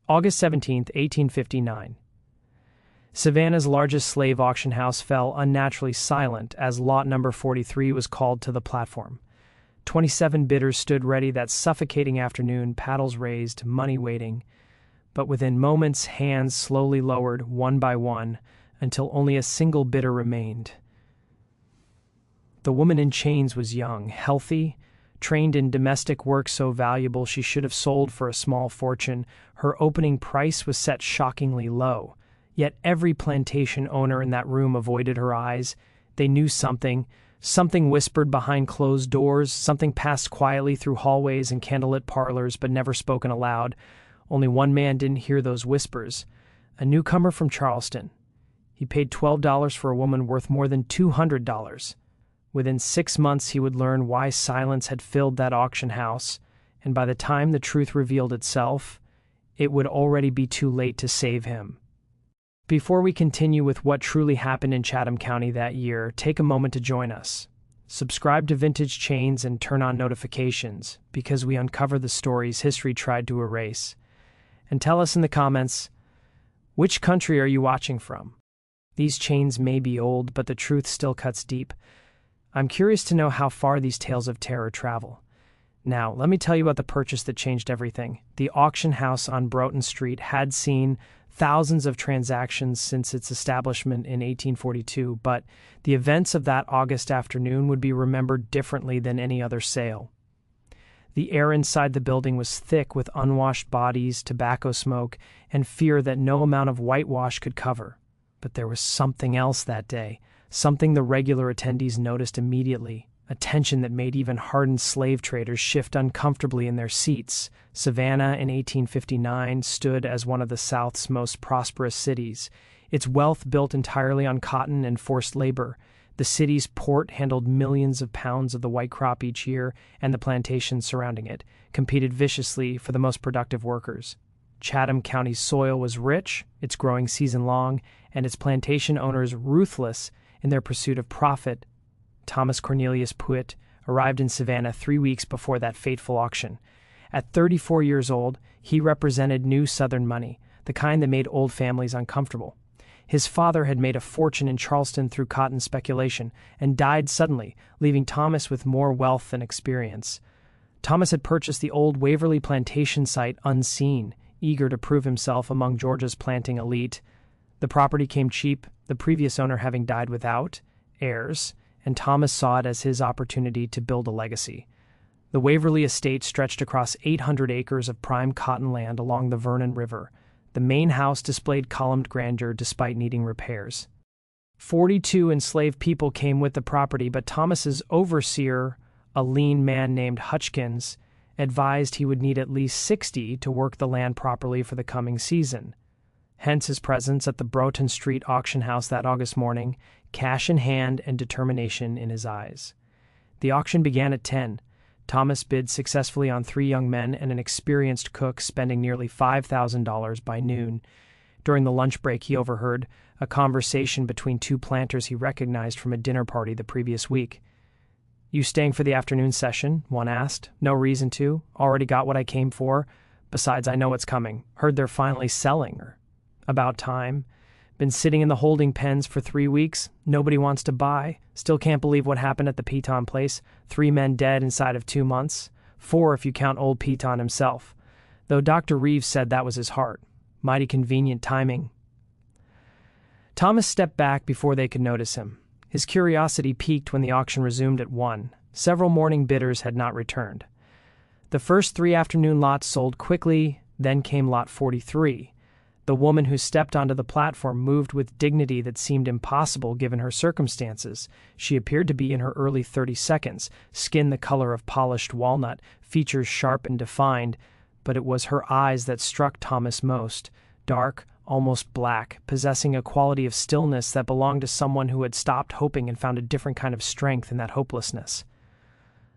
August 17, 1859. Savannah's largest slave auction house fell unnaturally silent as lot number 43 was called to the platform. 27 bidders stood ready that suffocating afternoon, paddles raised, money waiting. But within moments, hands slowly lowered, one by one, until only a single bidder remained. The woman in chains was young, healthy, trained in domestic work so valuable she should have sold for a small fortune. Her opening price was set shockingly low. Yet every plantation owner in that room avoided her eyes. They knew something whispered behind closed doors, something passed quietly through hallways and candlelit parlors but never spoken aloud. Only one man didn't hear those whispers, a newcomer from Charleston. He paid $12 for a woman worth more than $200. Within 6 months he would learn why silence had filled that auction house, and by the time the truth revealed itself, it would already be too late to save him. Before we continue with what truly happened in Chatham County that year, take a moment to join us. Subscribe to Vintage Chains and turn on notifications, because we uncover the stories history tried to erase. And tell us in the comments, which country are you watching from? These chains may be old, but the truth still cuts deep. I'm curious to know how far these tales of terror travel. Now, let me tell you about the purchase that changed everything. The auction house on Broughton Street had seen thousands of transactions since its establishment in 1842, but the events of that August afternoon would be remembered differently than any other sale. The air inside the building was thick with unwashed bodies, tobacco smoke, and fear that no amount of whitewash could cover. But there was something else that day, something the regular attendees noticed immediately, a tension that made even hardened slave traders shift uncomfortably in their seats. Savannah in 1859 stood as one of the South's most prosperous cities, its wealth built entirely on cotton and forced labor. The city's port handled millions of pounds of the white crop each year, and the plantations surrounding it competed viciously for the most productive workers. Chatham County's soil was rich, its growing season long, and its plantation owners ruthless in their pursuit of profit. Thomas Cornelius Puett arrived in Savannah 3 weeks before that fateful auction. At 34 years old, he represented new Southern money, the kind that made old families uncomfortable. His father had made a fortune in Charleston through cotton speculation and died suddenly, leaving Thomas with more wealth than experience. Thomas had purchased the old Waverly plantation site unseen, eager to prove himself among Georgia's planting elite. The property came cheap, the previous owner having died without heirs, and Thomas saw it as his opportunity to build a legacy. The Waverly estate stretched across 800 acres of prime cotton land along the Vernon River. The main house displayed columned grandeur despite needing repairs. 42 enslaved people came with the property, but Thomas's overseer, a lean man named Hutchkins, advised he would need at least 60 to work the land properly for the coming season. Hence his presence at the Broughton Street auction house that August morning, cash in hand and determination in his eyes. The auction began at 10. Thomas bid successfully on 3 young men and an experienced cook, spending nearly $5,000 by noon. During the lunch break, he overheard a conversation between 2 planters he recognized from a dinner party the previous week. "You staying for the afternoon session?" one asked. "No reason to. Already got what I came for. Besides, I know what's coming. Heard they're finally selling." Or, "About time. Been sitting in the holding pens for 3 weeks. Nobody wants to buy. Still can't believe what happened at the Piton place. 3 men dead inside of 2 months. 4 if you count old Piton himself. Though Dr. Reeves said that was his heart. Mighty convenient timing." Thomas stepped back before they could notice him. His curiosity piqued when the auction resumed at 1. Several morning bidders had not returned. The first 3 afternoon lots sold quickly, then came lot 43. The woman who stepped onto the platform moved with dignity that seemed impossible given her circumstances. She appeared to be in her early 32nds, skin the color of polished walnut, features sharp and defined, but it was her eyes that struck Thomas most, dark, almost black, possessing a quality of stillness that belonged to someone who had stopped hoping and found a different kind of strength in that hopelessness.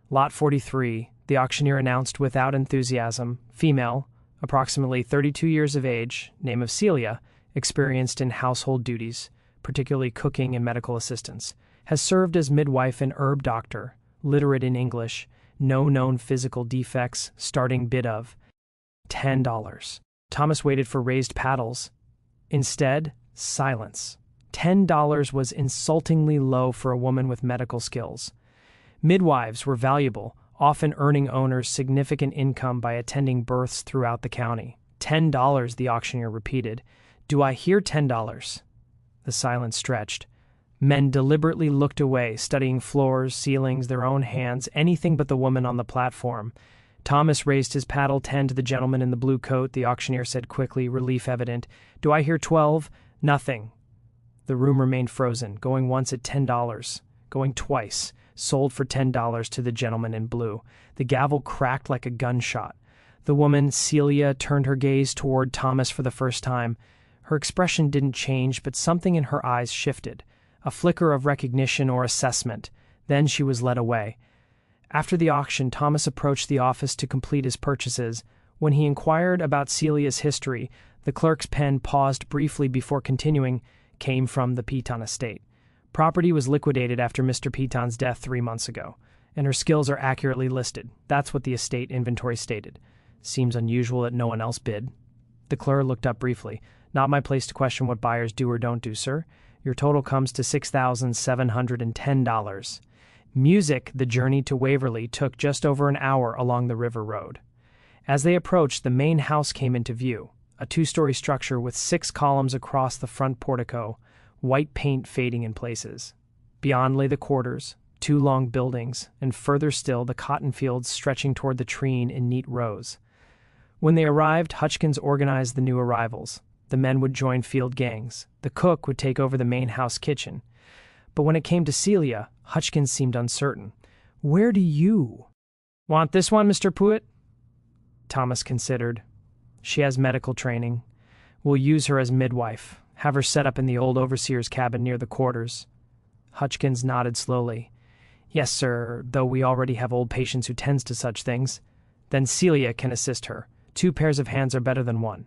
Lot 43, the auctioneer announced without enthusiasm, female, approximately 32 years of age, name of Celia, experienced in household duties, particularly cooking and medical assistance, has served as midwife and herb doctor, literate in English, no known physical defects, starting bid of $10. Thomas waited for raised paddles. Instead, silence. $10 was insultingly low for a woman with medical skills. Midwives were valuable, often earning owners significant income by attending births throughout the county. $10, the auctioneer repeated. Do I hear $10? The silence stretched. Men deliberately looked away, studying floors, ceilings, their own hands, anything but the woman on the platform. Thomas raised his paddle. 10 to the gentleman in the blue coat, the auctioneer said quickly, relief evident. Do I hear 12? Nothing. The room remained frozen, going once at $10, going twice, sold for $10 to the gentleman in blue. The gavel cracked like a gunshot. The woman, Celia, turned her gaze toward Thomas for the first time. Her expression didn't change, but something in her eyes shifted. A flicker of recognition or assessment. Then she was led away. After the auction, Thomas approached the office to complete his purchases. When he inquired about Celia's history, the clerk's pen paused briefly before continuing, came from the Piton estate. Property was liquidated after Mr. Piton's death 3 months ago, and her skills are accurately listed. That's what the estate inventory stated. Seems unusual that no one else bid. The clerk looked up briefly. Not my place to question what buyers do or don't do, sir. Your total comes to $6,710. Music, the journey to Waverly, took just over an hour along the river road. As they approached, the main house came into view, a 2-story structure with 6 columns across the front portico, white paint fading in places. Beyond lay the quarters, 2 long buildings, and further still the cotton fields stretching toward the Treen in neat rows. When they arrived, Hutchkins organized the new arrivals. The men would join field gangs. The cook would take over the main house kitchen. But when it came to Celia, Hutchkins seemed uncertain. Where do you want this one, Mr. Pruitt? Thomas considered. She has medical training. We'll use her as midwife. Have her set up in the old overseer's cabin near the quarters. Hutchkins nodded slowly. Yes, sir, though we already have old patients who tends to such things. Then Celia can assist her. 2 pairs of hands are better than 1.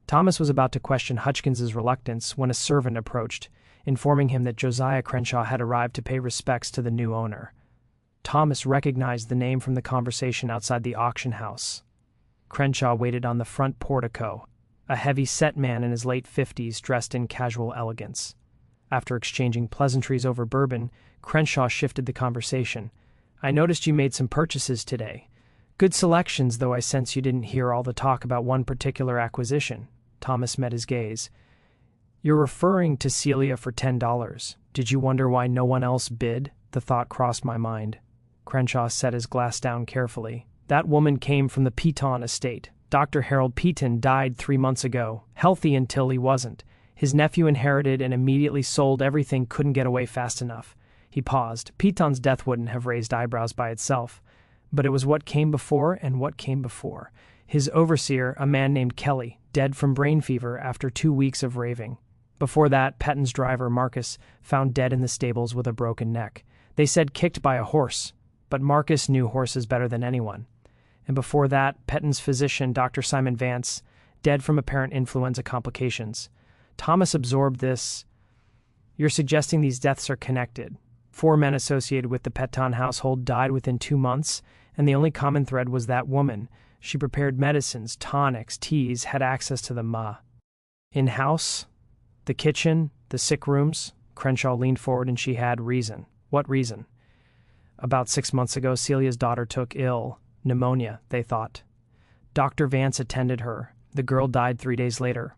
Thomas was about to question Hutchkins's reluctance when a servant approached, informing him that Josiah Crenshaw had arrived to pay respects to the new owner. Thomas recognized the name from the conversation outside the auction house. Crenshaw waited on the front portico, a heavy-set man in his late 50s dressed in casual elegance. After exchanging pleasantries over bourbon, Crenshaw shifted the conversation. I noticed you made some purchases today. Good selections, though I sense you didn't hear all the talk about one particular acquisition. Thomas met his gaze. You're referring to Celia for $10. Did you wonder why no one else bid? The thought crossed my mind. Crenshaw set his glass down carefully. That woman came from the Piton estate. Dr. Harold Piton died 3 months ago, healthy until he wasn't. His nephew inherited and immediately sold everything, couldn't get away fast enough. He paused. Piton's death wouldn't have raised eyebrows by itself. But it was what came before and what came before. His overseer, a man named Kelly, dead from brain fever after 2 weeks of raving. Before that, Petton's driver, Marcus, found dead in the stables with a broken neck. They said kicked by a horse, but Marcus knew horses better than anyone. And before that, Petton's physician, Dr. Simon Vance, dead from apparent influenza complications. Thomas absorbed this. You're suggesting these deaths are connected. 4 men associated with the Petton household died within 2 months, and the only common thread was that woman. She prepared medicines, tonics, teas, had access to the in-house, the kitchen, the sick rooms. Crenshaw leaned forward and she had reason. What reason? About 6 months ago, Celia's daughter took ill. Pneumonia, they thought. Dr. Vance attended her. The girl died 3 days later.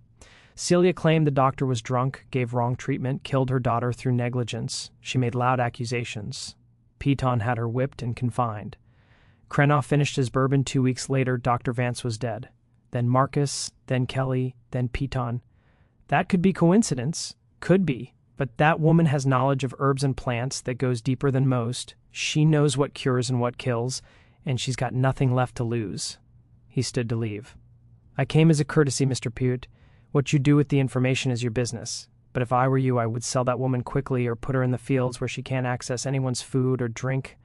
Celia claimed the doctor was drunk, gave wrong treatment, killed her daughter through negligence. She made loud accusations. Piton had her whipped and confined. Crenoff finished his bourbon. 2 weeks later, Dr. Vance was dead. Then Marcus, then Kelly, then Piton. That could be coincidence. Could be. But that woman has knowledge of herbs and plants that goes deeper than most. She knows what cures and what kills, and she's got nothing left to lose. He stood to leave. I came as a courtesy, Mr. Pute. What you do with the information is your business. But if I were you, I would sell that woman quickly or put her in the fields where she can't access anyone's food or drink.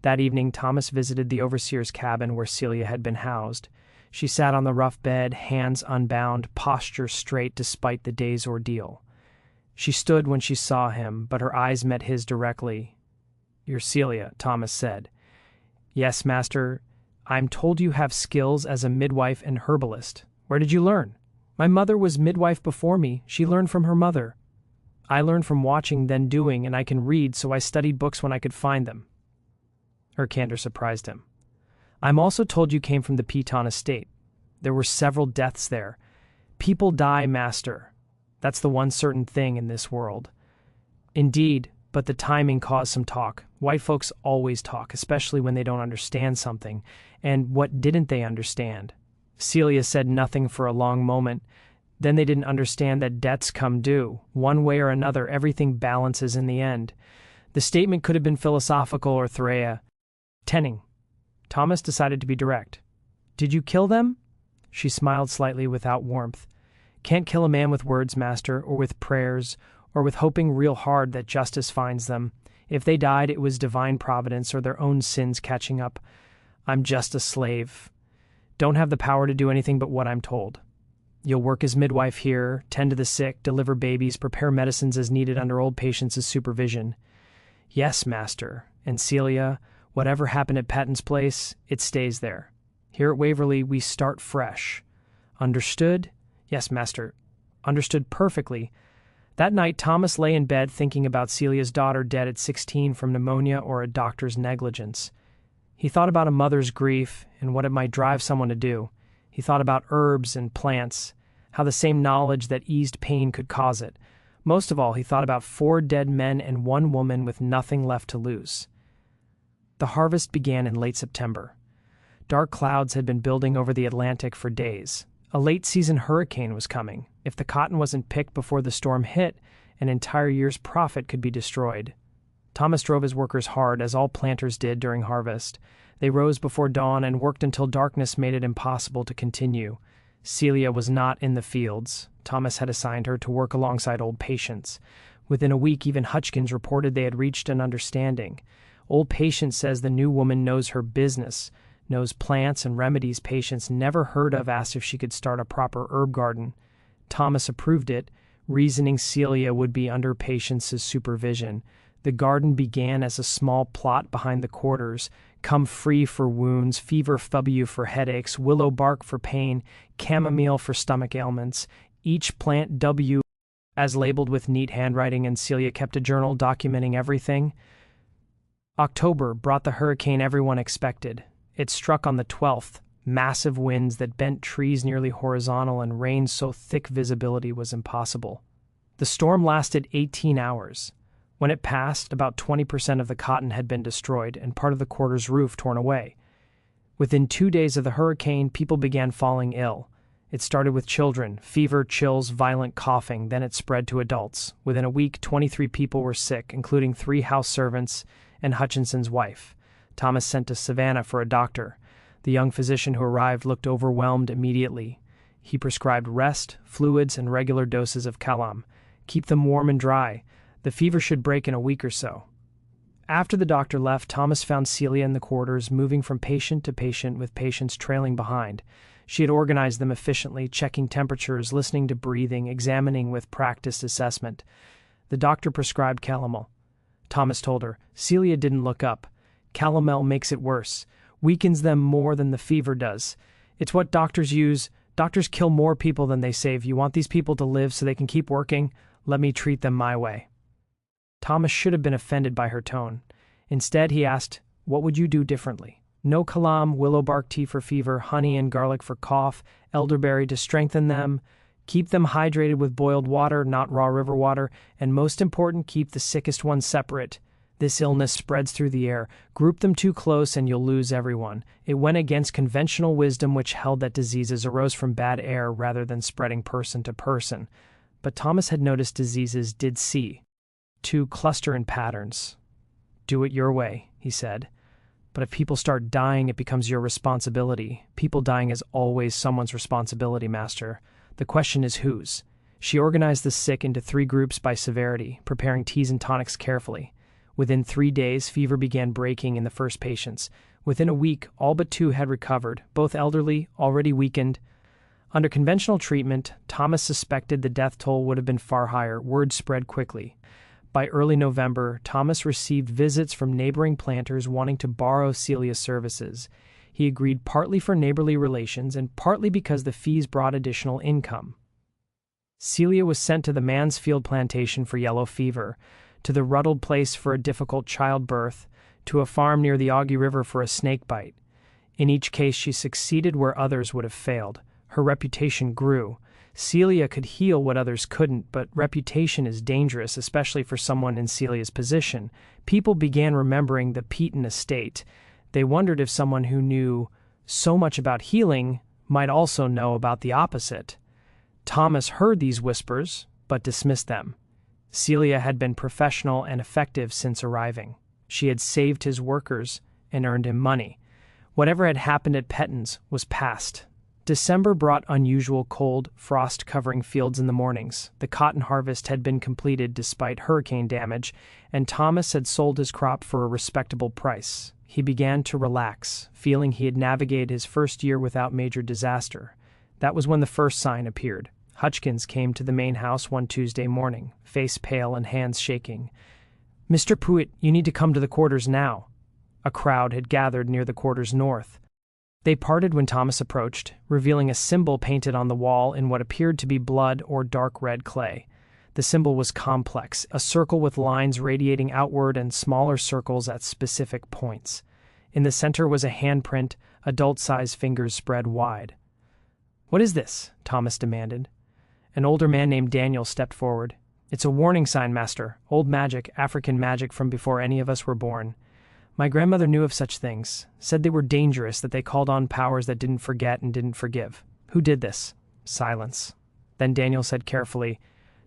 That evening, Thomas visited the overseer's cabin where Celia had been housed. She sat on the rough bed, hands unbound, posture straight despite the day's ordeal. She stood when she saw him, but her eyes met his directly. You're Celia, Thomas said. Yes, master. I'm told you have skills as a midwife and herbalist. Where did you learn? My mother was midwife before me. She learned from her mother. I learned from watching, then doing, and I can read, so I studied books when I could find them. Her candor surprised him. I'm also told you came from the Piton estate. There were several deaths there. People die, master. That's the one certain thing in this world. Indeed, but the timing caused some talk. White folks always talk, especially when they don't understand something. And what didn't they understand? Celia said nothing for a long moment. Then they didn't understand that debts come due. One way or another, everything balances in the end. The statement could have been philosophical or Threa. Tenning. Thomas decided to be direct. Did you kill them? She smiled slightly without warmth. Can't kill a man with words, master, or with prayers, or with hoping real hard that justice finds them. If they died, it was divine providence or their own sins catching up. I'm just a slave. Don't have the power to do anything but what I'm told. You'll work as midwife here, tend to the sick, deliver babies, prepare medicines as needed under old patients' supervision. Yes, master. And Celia, whatever happened at Patton's place, it stays there. Here at Waverly, we start fresh. Understood? Yes, master. Understood perfectly. That night, Thomas lay in bed thinking about Celia's daughter dead at 16 from pneumonia or a doctor's negligence. He thought about a mother's grief and what it might drive someone to do. He thought about herbs and plants, how the same knowledge that eased pain could cause it. Most of all, he thought about 4 dead men and 1 woman with nothing left to lose. The harvest began in late September. Dark clouds had been building over the Atlantic for days. A late-season hurricane was coming. If the cotton wasn't picked before the storm hit, an entire year's profit could be destroyed. Thomas drove his workers hard, as all planters did during harvest. They rose before dawn and worked until darkness made it impossible to continue. Celia was not in the fields. Thomas had assigned her to work alongside old patients. Within a week, even Hutchkins reported they had reached an understanding. Old Patient says the new woman knows her business, knows plants and remedies patients never heard of, asked if she could start a proper herb garden. Thomas approved it, reasoning Celia would be under Patience's supervision. The garden began as a small plot behind the quarters. Comfrey for wounds, fever W for headaches, willow bark for pain, chamomile for stomach ailments. Each plant W as labeled with neat handwriting, and Celia kept a journal documenting everything. October brought the hurricane everyone expected. It struck on the 12th, massive winds that bent trees nearly horizontal and rain so thick visibility was impossible. The storm lasted 18 hours. When it passed, about 20% of the cotton had been destroyed and part of the quarter's roof torn away. Within 2 days of the hurricane, people began falling ill. It started with children, fever, chills, violent coughing, then it spread to adults. Within a week, 23 people were sick, including 3 house servants and Hutchinson's wife. Thomas sent to Savannah for a doctor. The young physician who arrived looked overwhelmed immediately. He prescribed rest, fluids, and regular doses of calam. Keep them warm and dry. The fever should break in a week or so. After the doctor left, Thomas found Celia in the quarters, moving from patient to patient with patients trailing behind. She had organized them efficiently, checking temperatures, listening to breathing, examining with practiced assessment. The doctor prescribed calomel. Thomas told her. Celia didn't look up. Calomel makes it worse, weakens them more than the fever does. It's what doctors use. Doctors kill more people than they save. You want these people to live so they can keep working? Let me treat them my way. Thomas should have been offended by her tone. Instead, he asked, what would you do differently? No calam, willow bark tea for fever, honey and garlic for cough, elderberry to strengthen them. Keep them hydrated with boiled water, not raw river water, and most important, keep the sickest ones separate. This illness spreads through the air. Group them too close and you'll lose everyone. It went against conventional wisdom, which held that diseases arose from bad air rather than spreading person to person. But Thomas had noticed diseases did to cluster in patterns. Do it your way, he said. But if people start dying, it becomes your responsibility. People dying is always someone's responsibility, master. The question is whose. She organized the sick into 3 groups by severity, preparing teas and tonics carefully. Within 3 days, fever began breaking in the first patients. Within a week, all but 2 had recovered, both elderly, already weakened. Under conventional treatment, Thomas suspected the death toll would have been far higher. Word spread quickly. By early November, Thomas received visits from neighboring planters wanting to borrow Celia's services. He agreed partly for neighborly relations and partly because the fees brought additional income. Celia was sent to the Mansfield Plantation for yellow fever, to the Ruddled place for a difficult childbirth, to a farm near the Augie River for a snake bite. In each case she succeeded where others would have failed. Her reputation grew. Celia could heal what others couldn't, but reputation is dangerous, especially for someone in Celia's position. People began remembering the Peaton estate. They wondered if someone who knew so much about healing might also know about the opposite. Thomas heard these whispers, but dismissed them. Celia had been professional and effective since arriving. She had saved his workers and earned him money. Whatever had happened at Petton's was past. December brought unusual cold, frost-covering fields in the mornings. The cotton harvest had been completed despite hurricane damage, and Thomas had sold his crop for a respectable price. He began to relax, feeling he had navigated his first year without major disaster. That was when the first sign appeared. Hutchkins came to the main house one Tuesday morning, face pale and hands shaking. "Mr. Pruitt, you need to come to the quarters now." A crowd had gathered near the quarters north. They parted when Thomas approached, revealing a symbol painted on the wall in what appeared to be blood or dark red clay. The symbol was complex, a circle with lines radiating outward and smaller circles at specific points. In the center was a handprint, adult-sized fingers spread wide. "What is this?" Thomas demanded. An older man named Daniel stepped forward. "It's a warning sign, master. Old magic, African magic from before any of us were born. My grandmother knew of such things, said they were dangerous, that they called on powers that didn't forget and didn't forgive. Who did this?" Silence. Then Daniel said carefully,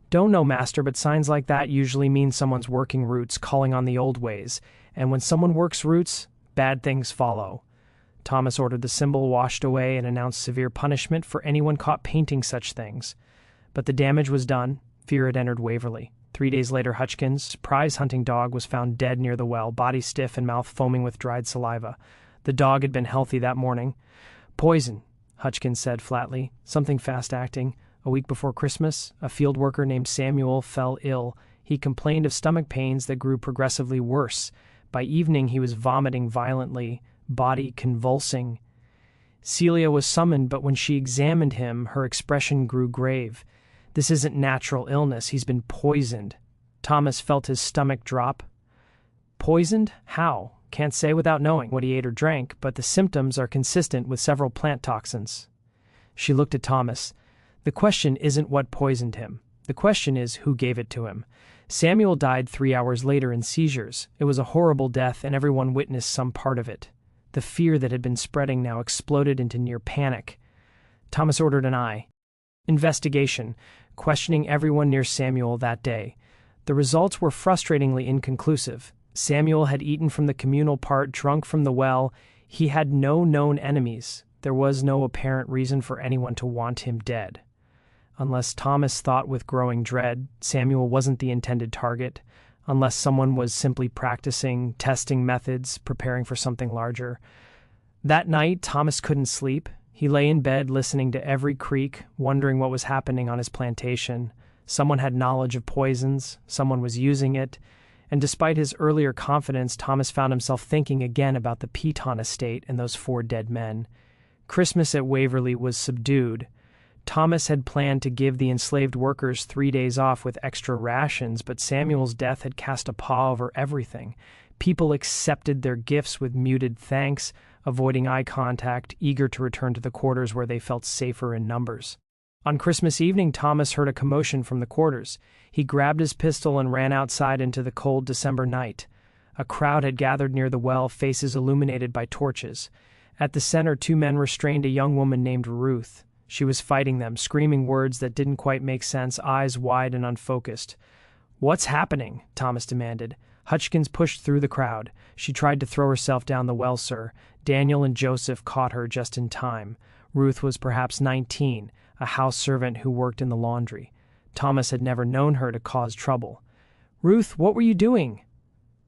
"Don't know, master, but signs like that usually mean someone's working roots, calling on the old ways. And when someone works roots, bad things follow." Thomas ordered the symbol washed away and announced severe punishment for anyone caught painting such things. But the damage was done. Fear had entered Waverly. 3 days later, Hutchkins' prize hunting dog was found dead near the well, body stiff and mouth foaming with dried saliva. The dog had been healthy that morning. "Poison," Hutchkins said flatly. "Something fast-acting. A week before Christmas, a field worker named Samuel fell ill. He complained of stomach pains that grew progressively worse. By evening, he was vomiting violently, body convulsing. Celia was summoned, but when she examined him, her expression grew grave. "This isn't natural illness. He's been poisoned." Thomas felt his stomach drop. "Poisoned? How? Can't say without knowing what he ate or drank, but the symptoms are consistent with several plant toxins." She looked at Thomas. "The question isn't what poisoned him. The question is who gave it to him. Samuel died 3 hours later in seizures. It was a horrible death, and everyone witnessed some part of it. The fear that had been spreading now exploded into near panic. Thomas ordered an investigation, questioning everyone near Samuel that day. The results were frustratingly inconclusive. Samuel had eaten from the communal part, drunk from the well. He had no known enemies. There was no apparent reason for anyone to want him dead. Unless Thomas thought with growing dread, Samuel wasn't the intended target. Unless someone was simply practicing, testing methods, preparing for something larger. That night, Thomas couldn't sleep. He lay in bed listening to every creak, wondering what was happening on his plantation. Someone had knowledge of poisons, someone was using it, and despite his earlier confidence, Thomas found himself thinking again about the Peaton estate and those 4 dead men. Christmas at Waverly was subdued. Thomas had planned to give the enslaved workers 3 days off with extra rations, but Samuel's death had cast a pall over everything. People accepted their gifts with muted thanks, avoiding eye contact, eager to return to the quarters where they felt safer in numbers. On Christmas evening, Thomas heard a commotion from the quarters. He grabbed his pistol and ran outside into the cold December night. A crowd had gathered near the well, faces illuminated by torches. At the center, 2 men restrained a young woman named Ruth. She was fighting them, screaming words that didn't quite make sense, eyes wide and unfocused. "What's happening?" Thomas demanded. Hutchkins pushed through the crowd. "She tried to throw herself down the well, sir. Daniel and Joseph caught her just in time." Ruth was perhaps 19, a house servant who worked in the laundry. Thomas had never known her to cause trouble. "Ruth, what were you doing?"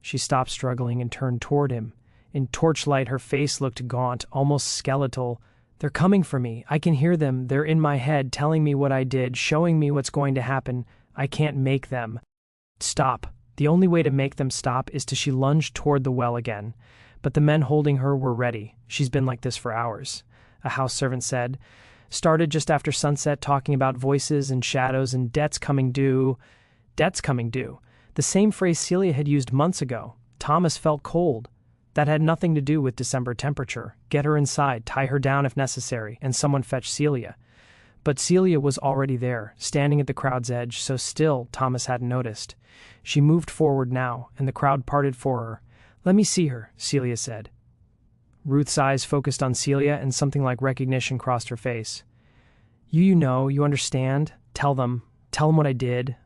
She stopped struggling and turned toward him. In torchlight, her face looked gaunt, almost skeletal. "They're coming for me. I can hear them. They're in my head, telling me what I did, showing me what's going to happen. I can't make them." "Stop. The only way to make them stop is to..." She lunged toward the well again. but the men holding her were ready. She's been like this for hours, a house servant said. Started just after sunset talking about voices and shadows and debts coming due. Debts coming due. The same phrase Celia had used months ago. Thomas felt cold. That had nothing to do with December temperature. Get her inside, tie her down if necessary, and someone fetch Celia. But Celia was already there, standing at the crowd's edge, so still Thomas hadn't noticed. She moved forward now, and the crowd parted for her. "Let me see her," Celia said. Ruth's eyes focused on Celia, and something like recognition crossed her face. You know, you understand. Tell them what I did."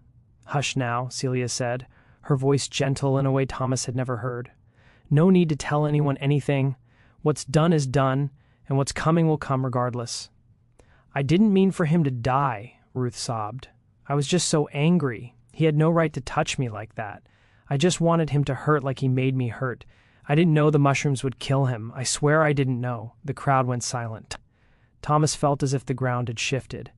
"Hush now," Celia said, her voice gentle in a way Thomas had never heard. "No need to tell anyone anything. What's done is done, and what's coming will come regardless." "I didn't mean for him to die," Ruth sobbed. "I was just so angry. He had no right to touch me like that. I just wanted him to hurt like he made me hurt. I didn't know the mushrooms would kill him. I swear I didn't know." The crowd went silent. Thomas felt as if the ground had shifted.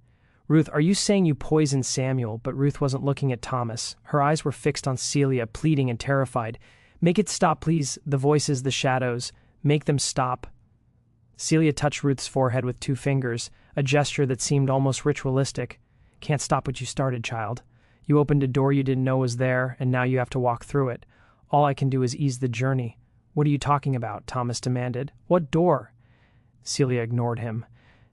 "Ruth, are you saying you poisoned Samuel?" But Ruth wasn't looking at Thomas. Her eyes were fixed on Celia, pleading and terrified. "Make it stop, please. The voices, the shadows. Make them stop." Celia touched Ruth's forehead with 2 fingers, a gesture that seemed almost ritualistic. "Can't stop what you started, child. You opened a door you didn't know was there, and now you have to walk through it. All I can do is ease the journey." "What are you talking about?" Thomas demanded. "What door?" Celia ignored him.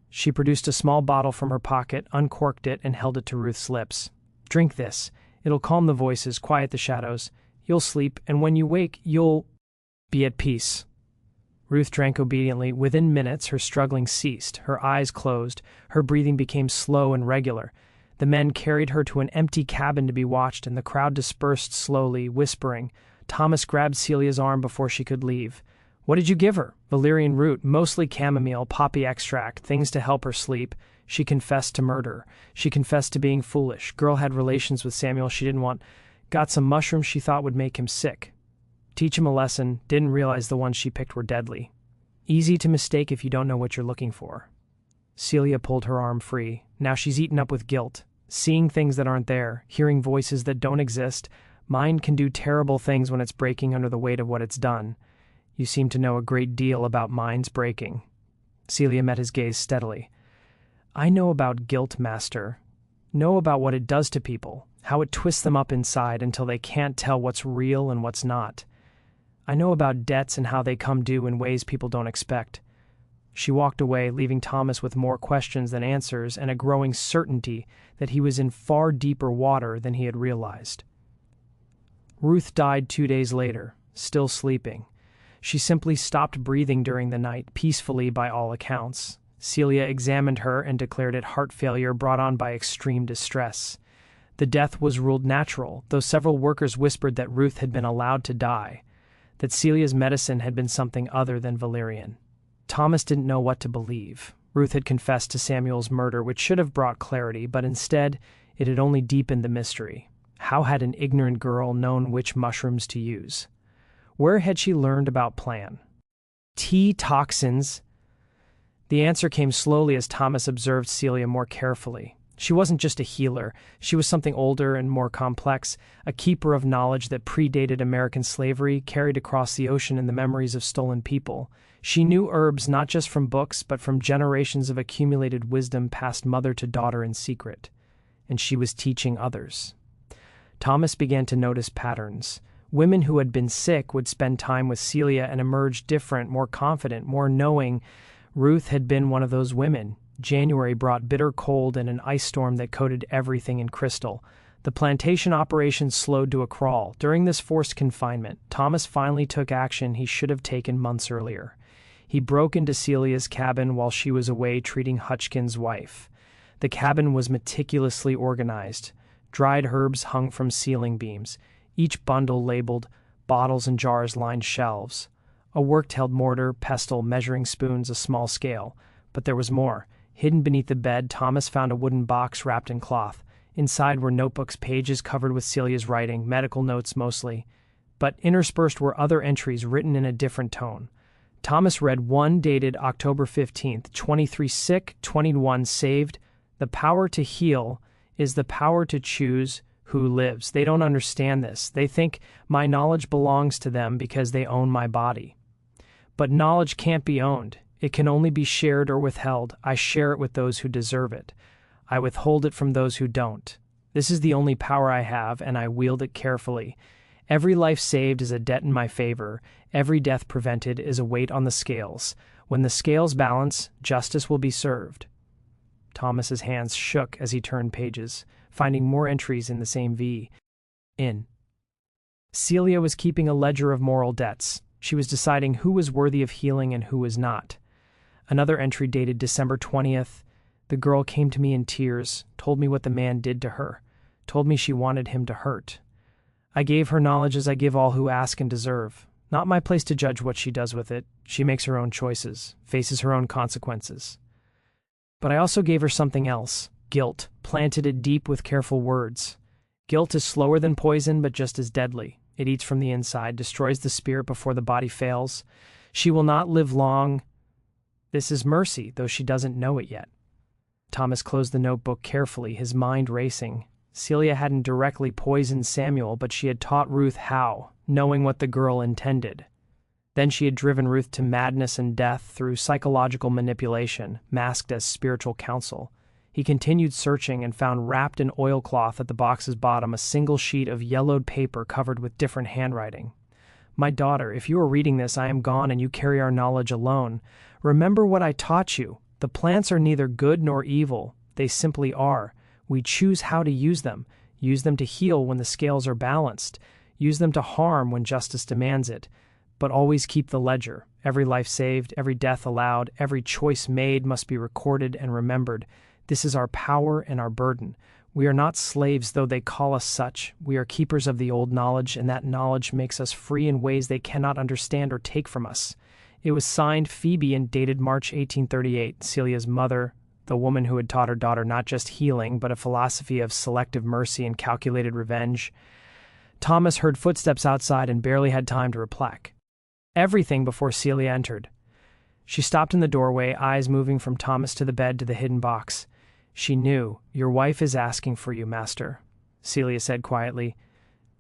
She produced a small bottle from her pocket, uncorked it, and held it to Ruth's lips. "Drink this. It'll calm the voices, quiet the shadows. You'll sleep, and when you wake, you'll be at peace." Ruth drank obediently. Within minutes, her struggling ceased. Her eyes closed. Her breathing became slow and regular. The men carried her to an empty cabin to be watched, and the crowd dispersed slowly, whispering. Thomas grabbed Celia's arm before she could leave. "What did you give her?" "Valerian root, mostly chamomile, poppy extract, things to help her sleep. She confessed to murder. She confessed to being foolish. Girl had relations with Samuel she didn't want. Got some mushrooms she thought would make him sick. Teach him a lesson, didn't realize the ones she picked were deadly. Easy to mistake if you don't know what you're looking for." Celia pulled her arm free. Now she's eaten up with guilt. Seeing things that aren't there, hearing voices that don't exist. Mind can do terrible things when it's breaking under the weight of what it's done. You seem to know a great deal about minds breaking. Celia met his gaze steadily. "I know about guilt, Master. Know about what it does to people, how it twists them up inside until they can't tell what's real and what's not. I know about debts and how they come due in ways people don't expect." She walked away, leaving Thomas with more questions than answers and a growing certainty that he was in far deeper water than he had realized. Ruth died 2 days later, still sleeping. She simply stopped breathing during the night, peacefully by all accounts. Celia examined her and declared it heart failure brought on by extreme distress. The death was ruled natural, though several workers whispered that Ruth had been allowed to die, that Celia's medicine had been something other than valerian. Thomas didn't know what to believe. Ruth had confessed to Samuel's murder, which should have brought clarity, but instead it had only deepened the mystery. How had an ignorant girl known which mushrooms to use? Where had she learned about Plan? Tea toxins? The answer came slowly as Thomas observed Celia more carefully. She wasn't just a healer. She was something older and more complex, a keeper of knowledge that predated American slavery, carried across the ocean in the memories of stolen people. She knew herbs not just from books, but from generations of accumulated wisdom passed mother to daughter in secret. And she was teaching others. Thomas began to notice patterns. Women who had been sick would spend time with Celia and emerge different, more confident, more knowing. Ruth had been one of those women. January brought bitter cold and an ice storm that coated everything in crystal. The plantation operation slowed to a crawl. During this forced confinement, Thomas finally took action he should have taken months earlier. He broke into Celia's cabin while she was away treating Hutchkin's wife. The cabin was meticulously organized. Dried herbs hung from ceiling beams. Each bundle labeled, bottles and jars lined shelves. A work-held mortar, pestle, measuring spoons, a small scale. But there was more. Hidden beneath the bed, Thomas found a wooden box wrapped in cloth. Inside were notebooks, pages covered with Celia's writing, medical notes mostly. But interspersed were other entries written in a different tone. Thomas read one dated October 15th, 23 sick, 21 saved. "The power to heal is the power to choose who lives. They don't understand this. They think my knowledge belongs to them because they own my body. But knowledge can't be owned. It can only be shared or withheld. I share it with those who deserve it. I withhold it from those who don't. This is the only power I have, and I wield it carefully. Every life saved is a debt in my favor. Every death prevented is a weight on the scales. When the scales balance, justice will be served. Thomas's hands shook as he turned pages, finding more entries in the same V. Celia was keeping a ledger of moral debts. She was deciding who was worthy of healing and who was not. Another entry dated December 20th. The girl came to me in tears, told me what the man did to her, told me she wanted him to hurt. I gave her knowledge as I give all who ask and deserve. Not my place to judge what she does with it. She makes her own choices, faces her own consequences. But I also gave her something else, guilt, planted it deep with careful words. Guilt is slower than poison, but just as deadly. It eats from the inside, destroys the spirit before the body fails. She will not live long. This is mercy, though she doesn't know it yet. Thomas closed the notebook carefully, his mind racing. Celia hadn't directly poisoned Samuel, but she had taught Ruth how, knowing what the girl intended. Then she had driven Ruth to madness and death through psychological manipulation, masked as spiritual counsel. He continued searching and found wrapped in oilcloth at the box's bottom a single sheet of yellowed paper covered with different handwriting. My daughter, if you are reading this, I am gone and you carry our knowledge alone. Remember what I taught you. The plants are neither good nor evil. They simply are. We choose how to use them. Use them to heal when the scales are balanced. Use them to harm when justice demands it. But always keep the ledger. Every life saved, every death allowed, every choice made must be recorded and remembered. This is our power and our burden. We are not slaves, though they call us such. We are keepers of the old knowledge, and that knowledge makes us free in ways they cannot understand or take from us. It was signed Phoebe and dated March 1838, Celia's mother, the woman who had taught her daughter not just healing, but a philosophy of selective mercy and calculated revenge. Thomas heard footsteps outside and barely had time to reply. Everything before Celia entered. She stopped in the doorway, eyes moving from Thomas to the bed to the hidden box. She knew. Your wife is asking for you, master, Celia said quietly.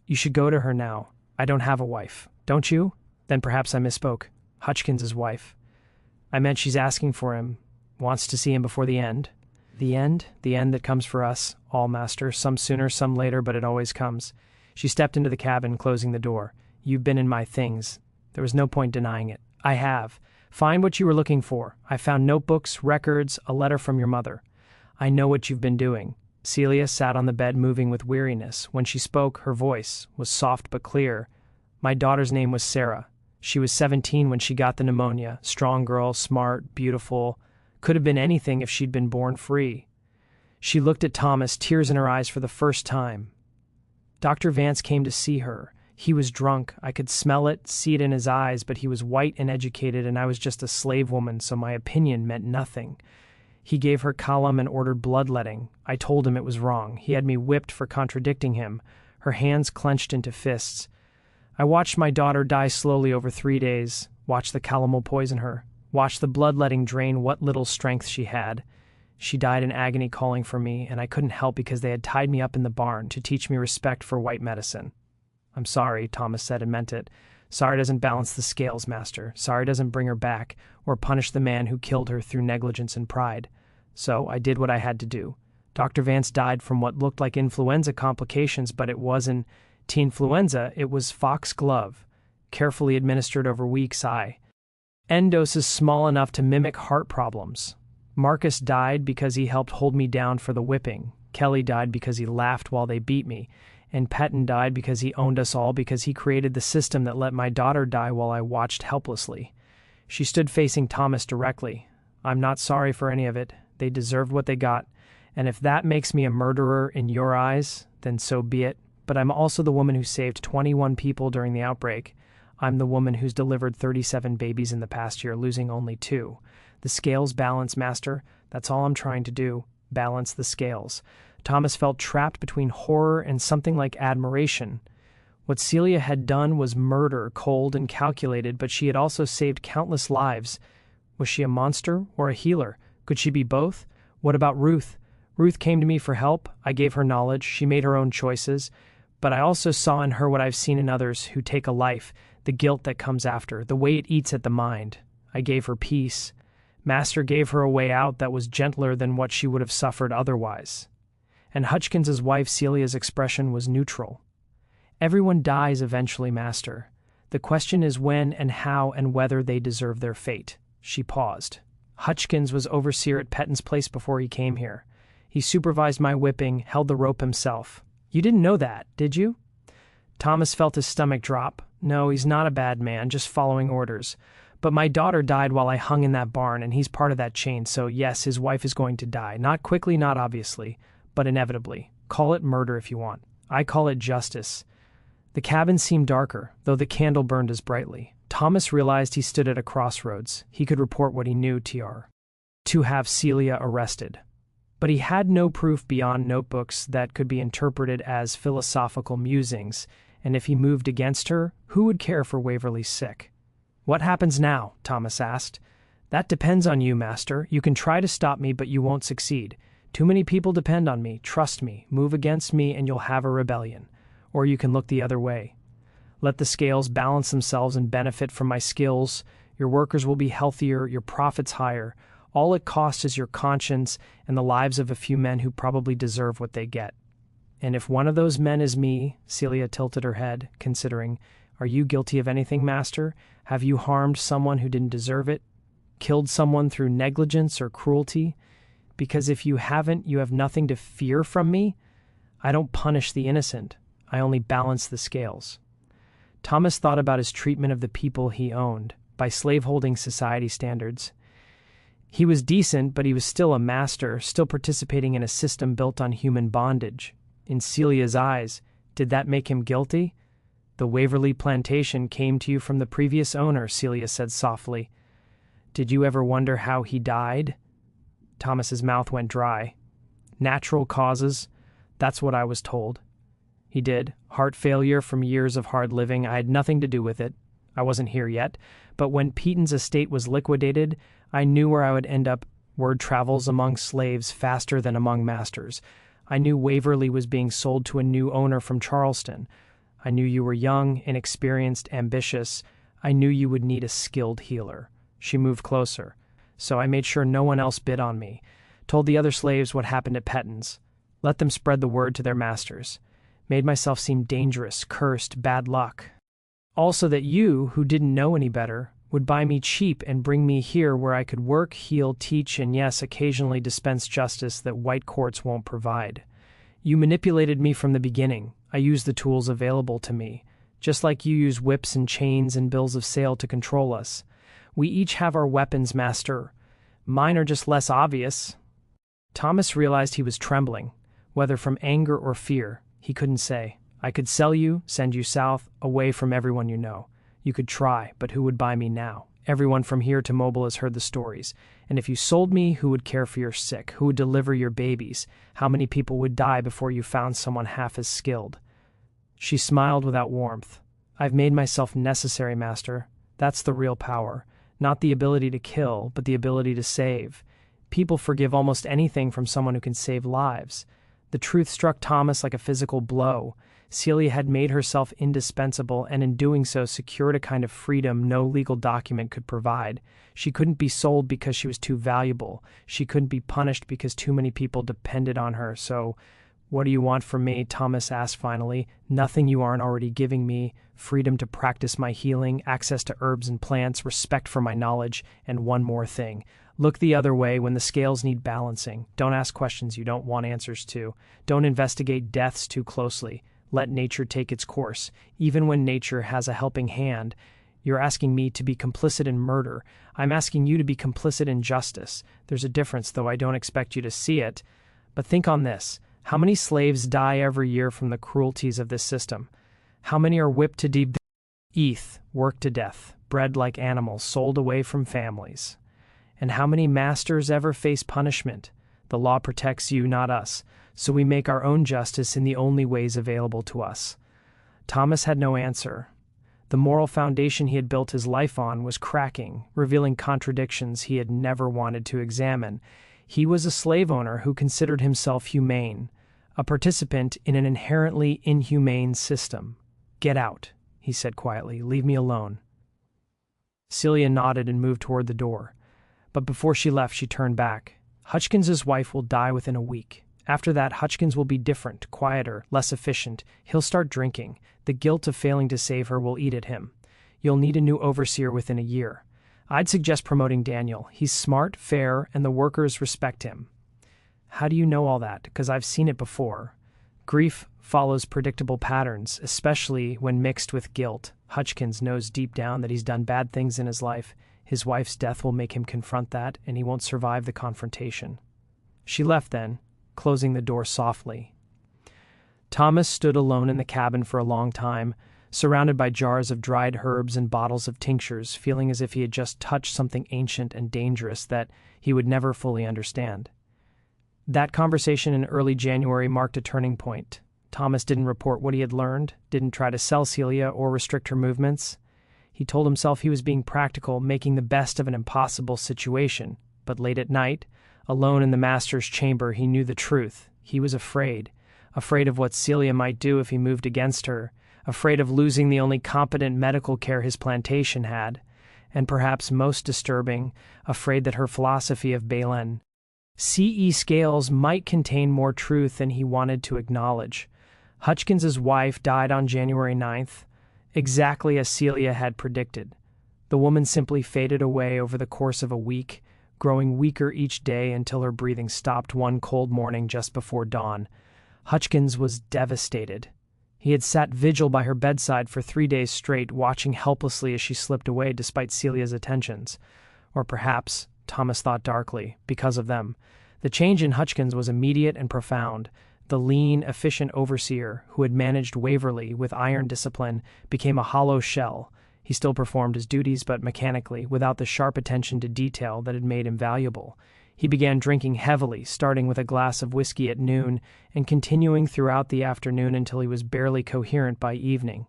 You should go to her now. I don't have a wife. Don't you? Then perhaps I misspoke. Hutchins's wife. I meant she's asking for him. Wants to see him before the end. The end? The end that comes for us, all, master. Some sooner, some later, but it always comes. She stepped into the cabin, closing the door. You've been in my things. There was no point denying it. I have. Find what you were looking for. I found notebooks, records, a letter from your mother. I know what you've been doing. Celia sat on the bed, moving with weariness. When she spoke, her voice was soft but clear. My daughter's name was Sarah. She was 17 when she got the pneumonia. Strong girl, smart, beautiful. Could have been anything if she'd been born free. She looked at Thomas, tears in her eyes for the first time. Dr. Vance came to see her. He was drunk. I could smell it, see it in his eyes, but he was white and educated, and I was just a slave woman, so my opinion meant nothing. He gave her column and ordered bloodletting. I told him it was wrong. He had me whipped for contradicting him. Her hands clenched into fists. I watched my daughter die slowly over 3 days, watched the calomel poison her, watched the bloodletting drain what little strength she had. She died in agony calling for me, and I couldn't help because they had tied me up in the barn to teach me respect for white medicine. I'm sorry, Thomas said and meant it. Sorry doesn't balance the scales, master. Sorry doesn't bring her back or punish the man who killed her through negligence and pride. So I did what I had to do. Dr. Vance died from what looked like influenza complications, but it wasn't T-influenza, it was foxglove, carefully administered over weeks. N doses small enough to mimic heart problems. Marcus died because he helped hold me down for the whipping. Kelly died because he laughed while they beat me. And Patton died because he owned us all, because he created the system that let my daughter die while I watched helplessly. She stood facing Thomas directly. I'm not sorry for any of it. They deserved what they got. And if that makes me a murderer in your eyes, then so be it. But I'm also the woman who saved 21 people during the outbreak. I'm the woman who's delivered 37 babies in the past year, losing only 2. The scales balance, master. That's all I'm trying to do. Balance the scales. Thomas felt trapped between horror and something like admiration. What Celia had done was murder, cold and calculated, but she had also saved countless lives. Was she a monster or a healer? Could she be both? What about Ruth? Ruth came to me for help. I gave her knowledge. She made her own choices. But I also saw in her what I've seen in others who take a life. The guilt that comes after, the way it eats at the mind. I gave her peace. Master gave her a way out that was gentler than what she would have suffered otherwise. And Hutchins's wife Celia's expression was neutral. Everyone dies eventually, Master. The question is when and how and whether they deserve their fate. She paused. Hutchins was overseer at Petton's place before he came here. He supervised my whipping, held the rope himself. You didn't know that, did you? Thomas felt his stomach drop. No, he's not a bad man, just following orders. But my daughter died while I hung in that barn, and he's part of that chain, so yes, his wife is going to die. Not quickly, not obviously, but inevitably. Call it murder if you want. I call it justice. The cabin seemed darker, though the candle burned as brightly. Thomas realized he stood at a crossroads. He could report what he knew, to have Celia arrested. But he had no proof beyond notebooks that could be interpreted as philosophical musings, and if he moved against her, who would care for Waverly's sick? What happens now? Thomas asked. That depends on you, Master. You can try to stop me, but you won't succeed. Too many people depend on me. Trust me. Move against me and you'll have a rebellion. Or you can look the other way. Let the scales balance themselves and benefit from my skills. Your workers will be healthier, your profits higher. All it costs is your conscience and the lives of a few men who probably deserve what they get. And if one of those men is me, Celia tilted her head, considering, are you guilty of anything, Master? Have you harmed someone who didn't deserve it? Killed someone through negligence or cruelty? Because if you haven't, you have nothing to fear from me. I don't punish the innocent. I only balance the scales. Thomas thought about his treatment of the people he owned, by slaveholding society standards. He was decent, but he was still a master, still participating in a system built on human bondage. In Celia's eyes, did that make him guilty? The Waverly Plantation came to you from the previous owner, Celia said softly. Did you ever wonder how he died? Thomas's mouth went dry. Natural causes, that's what I was told. He did. Heart failure from years of hard living. I had nothing to do with it. I wasn't here yet. But when Peaton's estate was liquidated, I knew where I would end up. Word travels among slaves faster than among masters. I knew Waverly was being sold to a new owner from Charleston. I knew you were young, inexperienced, ambitious. I knew you would need a skilled healer. She moved closer. So I made sure no one else bid on me. Told the other slaves what happened at Petton's. Let them spread the word to their masters. Made myself seem dangerous, cursed, bad luck. Also that you, who didn't know any better, would buy me cheap and bring me here where I could work, heal, teach, and yes, occasionally dispense justice that white courts won't provide. You manipulated me from the beginning. I used the tools available to me, just like you use whips and chains and bills of sale to control us. We each have our weapons, Master. Mine are just less obvious. Thomas realized he was trembling, whether from anger or fear. He couldn't say. I could sell you, send you south, away from everyone you know. You could try, but who would buy me now? Everyone from here to Mobile has heard the stories. And if you sold me, who would care for your sick? Who would deliver your babies? How many people would die before you found someone half as skilled? She smiled without warmth. I've made myself necessary, Master. That's the real power. Not the ability to kill, but the ability to save. People forgive almost anything from someone who can save lives. The truth struck Thomas like a physical blow. Celia had made herself indispensable and in doing so secured a kind of freedom no legal document could provide. She couldn't be sold because she was too valuable. She couldn't be punished because too many people depended on her. So, what do you want from me? Thomas asked finally. Nothing you aren't already giving me. Freedom to practice my healing, access to herbs and plants, respect for my knowledge, and one more thing. Look the other way when the scales need balancing. Don't ask questions you don't want answers to. Don't investigate deaths too closely. Let nature take its course. Even when nature has a helping hand, you're asking me to be complicit in murder. I'm asking you to be complicit in justice. There's a difference, though I don't expect you to see it. But think on this. How many slaves die every year from the cruelties of this system? How many are whipped to deep worked to death, bred like animals, sold away from families? And how many masters ever face punishment? The law protects you, not us, so we make our own justice in the only ways available to us. Thomas had no answer. The moral foundation he had built his life on was cracking, revealing contradictions he had never wanted to examine. He was a slave owner who considered himself humane, a participant in an inherently inhumane system. Get out, he said quietly. "Leave me alone." Celia nodded and moved toward the door. But before she left, she turned back. "Hutchins's wife will die within a week. After that, Hutchins will be different, quieter, less efficient. He'll start drinking. The guilt of failing to save her will eat at him. You'll need a new overseer within a year. I'd suggest promoting Daniel. He's smart, fair, and the workers respect him." "How do you know all that?" "Because I've seen it before. Grief follows predictable patterns, especially when mixed with guilt. Hutchins knows deep down that he's done bad things in his life. His wife's death will make him confront that, and he won't survive the confrontation." She left then, closing the door softly. Thomas stood alone in the cabin for a long time, surrounded by jars of dried herbs and bottles of tinctures, feeling as if he had just touched something ancient and dangerous that he would never fully understand. That conversation in early January marked a turning point. Thomas didn't report what he had learned, didn't try to sell Celia or restrict her movements. He told himself he was being practical, making the best of an impossible situation. But late at night, alone in the master's chamber, he knew the truth. He was afraid of what Celia might do if he moved against her, afraid of losing the only competent medical care his plantation had, and perhaps most disturbing, afraid that her philosophy of Balen CE scales might contain more truth than he wanted to acknowledge. Hutchins's wife died on January 9th, exactly as Celia had predicted. The woman simply faded away over the course of a week, growing weaker each day until her breathing stopped one cold morning just before dawn. Hutchins was devastated. He had sat vigil by her bedside for 3 days straight, watching helplessly as she slipped away despite Celia's attentions. Or perhaps, Thomas thought darkly, because of them. The change in Hutchins was immediate and profound. The lean, efficient overseer, who had managed Waverly with iron discipline, became a hollow shell. He still performed his duties, but mechanically, without the sharp attention to detail that had made him valuable. He began drinking heavily, starting with a glass of whiskey at noon and continuing throughout the afternoon until he was barely coherent by evening.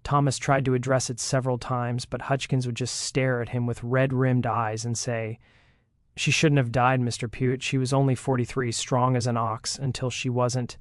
Thomas tried to address it several times, but Hutchins would just stare at him with red-rimmed eyes and say, "She shouldn't have died, Mr. Pewitt. She was only 43, strong as an ox, until she wasn't.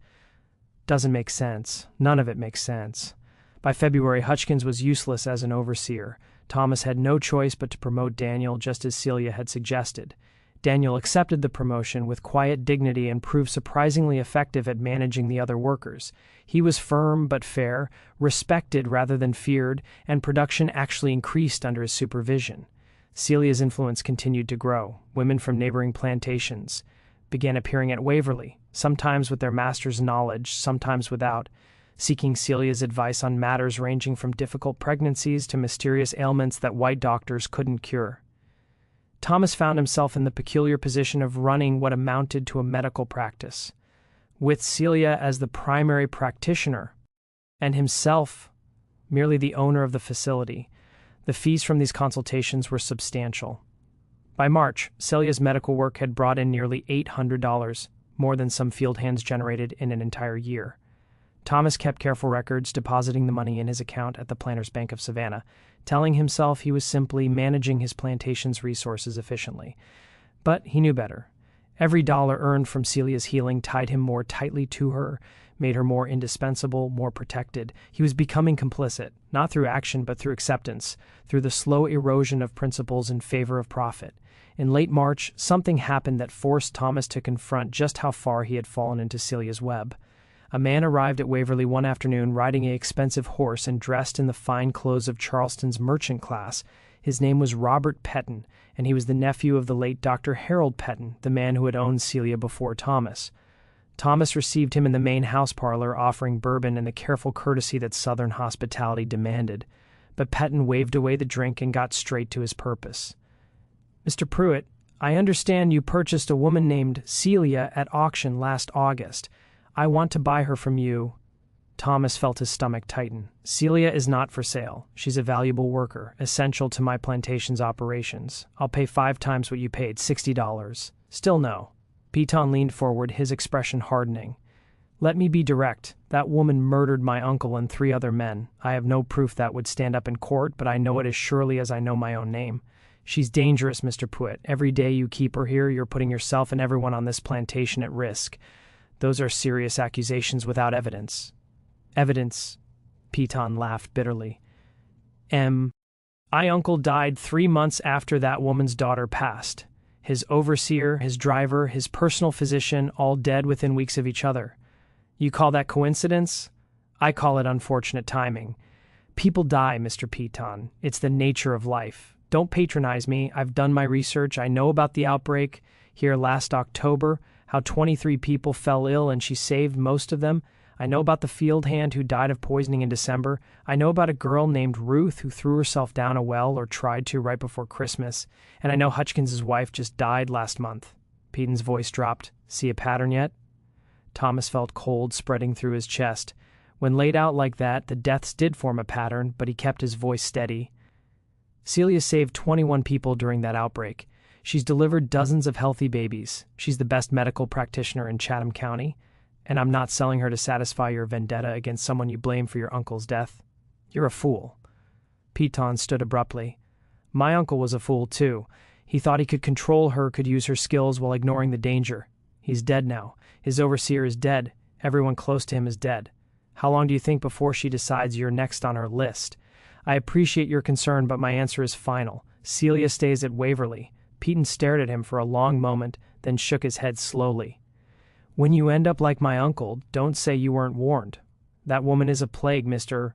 Doesn't make sense. None of it makes sense." By February, Hutchins was useless as an overseer. Thomas had no choice but to promote Daniel, just as Celia had suggested. Daniel accepted the promotion with quiet dignity and proved surprisingly effective at managing the other workers. He was firm but fair, respected rather than feared, and production actually increased under his supervision. Celia's influence continued to grow. Women from neighboring plantations began appearing at Waverly, sometimes with their master's knowledge, sometimes without, seeking Celia's advice on matters ranging from difficult pregnancies to mysterious ailments that white doctors couldn't cure. Thomas found himself in the peculiar position of running what amounted to a medical practice, with Celia as the primary practitioner and himself merely the owner of the facility. The fees from these consultations were substantial. By March, Celia's medical work had brought in nearly $800, more than some field hands generated in an entire year. Thomas kept careful records, depositing the money in his account at the Planters Bank of Savannah, telling himself he was simply managing his plantation's resources efficiently. But he knew better. Every dollar earned from Celia's healing tied him more tightly to her, made her more indispensable, more protected. He was becoming complicit, not through action but through acceptance, through the slow erosion of principles in favor of profit. In late March, something happened that forced Thomas to confront just how far he had fallen into Celia's web. A man arrived at Waverly one afternoon riding an expensive horse and dressed in the fine clothes of Charleston's merchant class. His name was Robert Petton, and he was the nephew of the late Dr. Harold Petton, the man who had owned Celia before Thomas. Thomas received him in the main house parlor, offering bourbon and the careful courtesy that Southern hospitality demanded. But Petton waved away the drink and got straight to his purpose. "Mr. Pruitt, I understand you purchased a woman named Celia at auction last August. I want to buy her from you." Thomas felt his stomach tighten. "Celia is not for sale. She's a valuable worker, essential to my plantation's operations. I'll pay 5 times what you paid, $60. Still no." Peton leaned forward, his expression hardening. "Let me be direct. That woman murdered my uncle and 3 other men. I have no proof that would stand up in court, but I know it as surely as I know my own name. She's dangerous, Mr. Pruitt. Every day you keep her here, you're putting yourself and everyone on this plantation at risk. Those are serious accusations without evidence." "Evidence Piton laughed bitterly. My uncle died 3 months after that woman's daughter passed. His overseer, his driver, his personal physician, all dead within weeks of each other. You call that coincidence? I call it unfortunate timing. People die, Mr. Piton. It's the nature of life. Don't patronize me. I've done my research. I know about the outbreak here last October, how 23 people fell ill and she saved most of them. I know about the field hand who died of poisoning in December. I know about a girl named Ruth who threw herself down a well or tried to right before Christmas. And I know Hutchkins's wife just died last month. Piton's voice dropped. See a pattern yet? Thomas felt cold spreading through his chest. When laid out like that, the deaths did form a pattern, but he kept his voice steady. Celia saved 21 people during that outbreak. She's delivered dozens of healthy babies. She's the best medical practitioner in Chatham County. And I'm not selling her to satisfy your vendetta against someone you blame for your uncle's death. You're a fool. Piton stood abruptly. My uncle was a fool, too. He thought he could control her, could use her skills while ignoring the danger. He's dead now. His overseer is dead. Everyone close to him is dead. How long do you think before she decides you're next on her list? I appreciate your concern, but my answer is final. Celia stays at Waverly. Piton stared at him for a long moment, then shook his head slowly. When you end up like my uncle, don't say you weren't warned. That woman is a plague, Mr.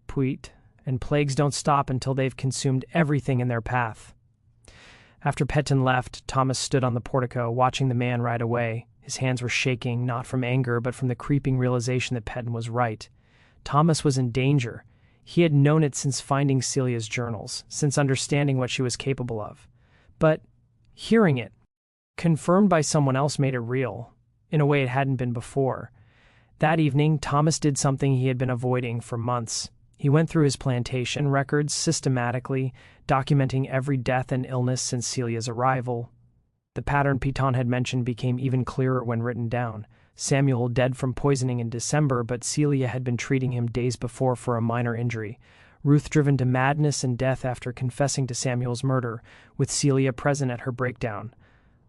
Puit, and plagues don't stop until they've consumed everything in their path. After Peton left, Thomas stood on the portico, watching the man ride away. His hands were shaking, not from anger, but from the creeping realization that Peton was right. Thomas was in danger. He had known it since finding Celia's journals, since understanding what she was capable of. But hearing it, confirmed by someone else, made it real, in a way it hadn't been before. That evening, Thomas did something he had been avoiding for months. He went through his plantation records systematically, documenting every death and illness since Celia's arrival. The pattern Piton had mentioned became even clearer when written down. Samuel dead from poisoning in December, but Celia had been treating him days before for a minor injury. Ruth driven to madness and death after confessing to Samuel's murder, with Celia present at her breakdown.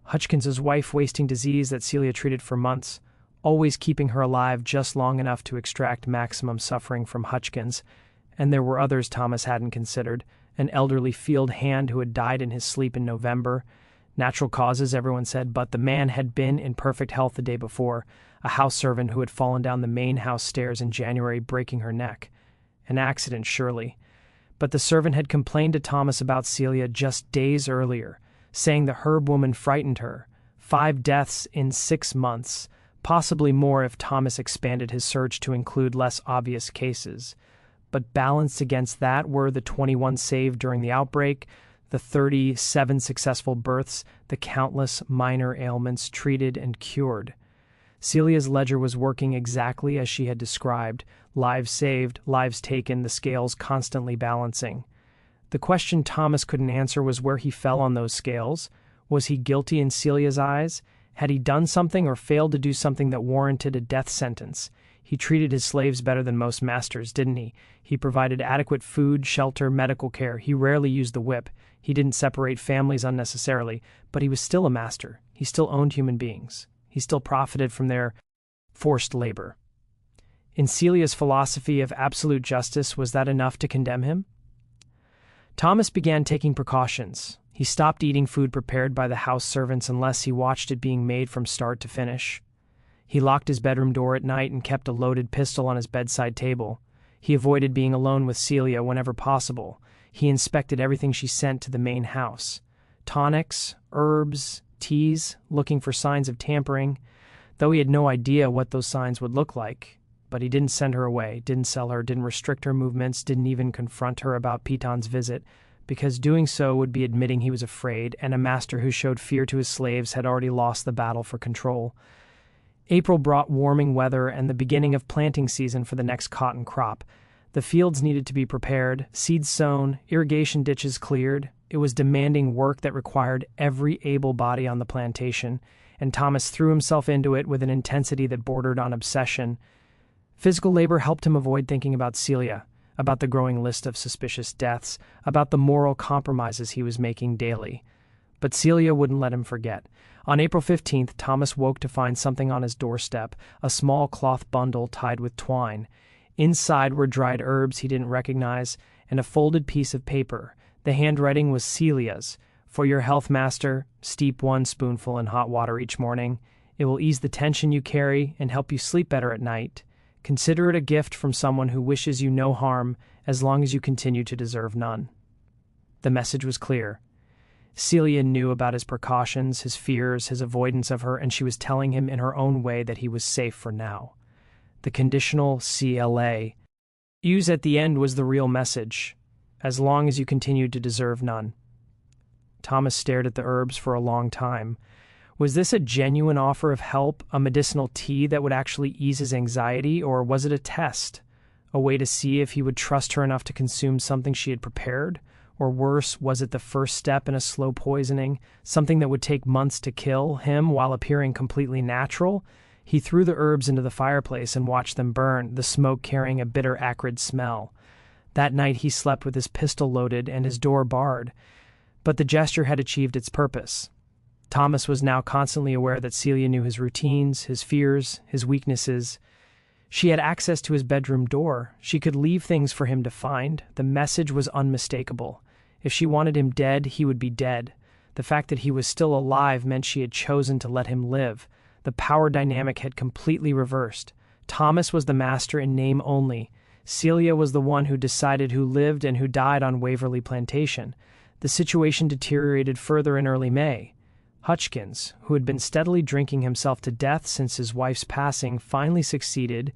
Hutchkins's wife wasting disease that Celia treated for months, always keeping her alive just long enough to extract maximum suffering from Hutchkins. And there were others Thomas hadn't considered. An elderly field hand who had died in his sleep in November. Natural causes, everyone said, but the man had been in perfect health the day before. A house servant who had fallen down the main house stairs in January, breaking her neck. An accident, surely. But the servant had complained to Thomas about Celia just days earlier, saying the herb woman frightened her. 5 deaths in 6 months, possibly more if Thomas expanded his search to include less obvious cases. But balanced against that were the 21 saved during the outbreak, the 37 successful births, the countless minor ailments treated and cured. Celia's ledger was working exactly as she had described, lives saved, lives taken, the scales constantly balancing. The question Thomas couldn't answer was where he fell on those scales. Was he guilty in Celia's eyes? Had he done something or failed to do something that warranted a death sentence? He treated his slaves better than most masters, didn't he? He provided adequate food, shelter, medical care. He rarely used the whip. He didn't separate families unnecessarily, but he was still a master. He still owned human beings. He still profited from their forced labor. In Celia's philosophy of absolute justice, was that enough to condemn him? Thomas began taking precautions. He stopped eating food prepared by the house servants unless he watched it being made from start to finish. He locked his bedroom door at night and kept a loaded pistol on his bedside table. He avoided being alone with Celia whenever possible. He inspected everything she sent to the main house. Tonics, herbs, teas, looking for signs of tampering, though he had no idea what those signs would look like. But he didn't send her away, didn't sell her, didn't restrict her movements, didn't even confront her about Piton's visit, because doing so would be admitting he was afraid, and a master who showed fear to his slaves had already lost the battle for control. April brought warming weather and the beginning of planting season for the next cotton crop. The fields needed to be prepared, seeds sown, irrigation ditches cleared. It was demanding work that required every able body on the plantation, and Thomas threw himself into it with an intensity that bordered on obsession. Physical labor helped him avoid thinking about Celia, about the growing list of suspicious deaths, about the moral compromises he was making daily. But Celia wouldn't let him forget. On April 15th, Thomas woke to find something on his doorstep, a small cloth bundle tied with twine. Inside were dried herbs he didn't recognize and a folded piece of paper. The handwriting was Celia's. "For your health, master, steep 1 spoonful in hot water each morning. It will ease the tension you carry and help you sleep better at night. Consider it a gift from someone who wishes you no harm as long as you continue to deserve none." The message was clear. Celia knew about his precautions, his fears, his avoidance of her, and she was telling him in her own way that he was safe for now. The conditional CLA used at the end was the real message, as long as you continued to deserve none. Thomas stared at the herbs for a long time. Was this a genuine offer of help, a medicinal tea that would actually ease his anxiety, or was it a test, a way to see if he would trust her enough to consume something she had prepared? Or worse, was it the first step in a slow poisoning, something that would take months to kill him while appearing completely natural? He threw the herbs into the fireplace and watched them burn, the smoke carrying a bitter, acrid smell. That night he slept with his pistol loaded and his door barred, but the gesture had achieved its purpose. Thomas was now constantly aware that Celia knew his routines, his fears, his weaknesses. She had access to his bedroom door. She could leave things for him to find. The message was unmistakable. If she wanted him dead, he would be dead. The fact that he was still alive meant she had chosen to let him live. The power dynamic had completely reversed. Thomas was the master in name only. Celia was the one who decided who lived and who died on Waverly Plantation. The situation deteriorated further in early May. Hutchkins, who had been steadily drinking himself to death since his wife's passing, finally succeeded.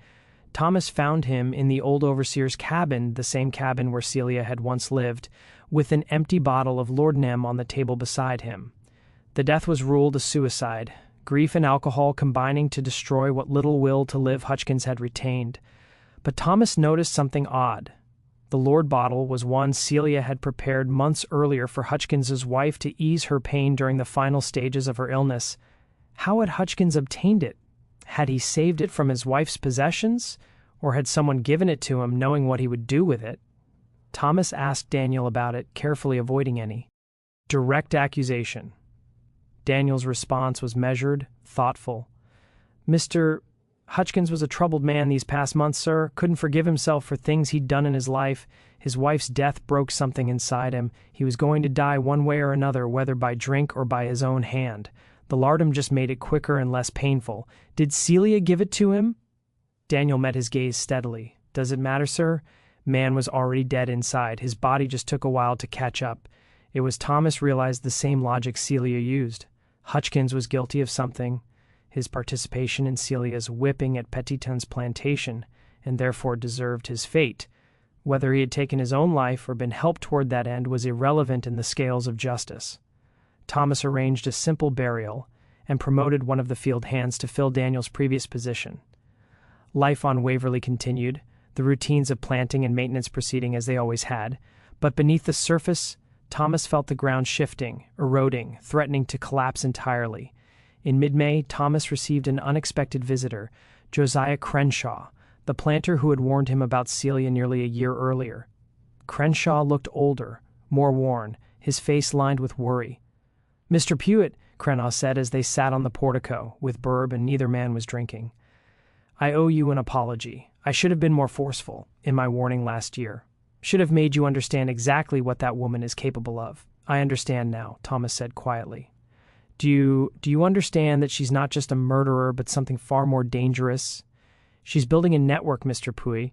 Thomas found him in the old overseer's cabin, the same cabin where Celia had once lived, with an empty bottle of laudanum on the table beside him. The death was ruled a suicide, grief and alcohol combining to destroy what little will to live Hutchkins had retained. But Thomas noticed something odd. The Lord bottle was one Celia had prepared months earlier for Hutchkins's wife to ease her pain during the final stages of her illness. How had Hutchkins obtained it? Had he saved it from his wife's possessions? Or had someone given it to him, knowing what he would do with it? Thomas asked Daniel about it, carefully avoiding any direct accusation. Daniel's response was measured, thoughtful. "Mr. Hutchkins was a troubled man these past months, sir. Couldn't forgive himself for things he'd done in his life. His wife's death broke something inside him. He was going to die one way or another, whether by drink or by his own hand. The laudanum just made it quicker and less painful. Did Celia give it to him?" Daniel met his gaze steadily. "Does it matter, sir? Man was already dead inside. His body just took a while to catch up." It was Thomas realized the same logic Celia used. Hutchkins was guilty of something, his participation in Celia's whipping at Petiton's plantation, and therefore deserved his fate. Whether he had taken his own life or been helped toward that end was irrelevant in the scales of justice. Thomas arranged a simple burial and promoted one of the field hands to fill Daniel's previous position. Life on Waverly continued, the routines of planting and maintenance proceeding as they always had, but beneath the surface, Thomas felt the ground shifting, eroding, threatening to collapse entirely. In mid-May, Thomas received an unexpected visitor, Josiah Crenshaw, the planter who had warned him about Celia nearly a year earlier. Crenshaw looked older, more worn, his face lined with worry. "Mr. Pewitt," Crenshaw said as they sat on the portico, with Burb and neither man was drinking, "I owe you an apology. I should have been more forceful in my warning last year. Should have made you understand exactly what that woman is capable of." "I understand now," Thomas said quietly. Do you understand that she's not just a murderer, but something far more dangerous? She's building a network, Mr. Puy,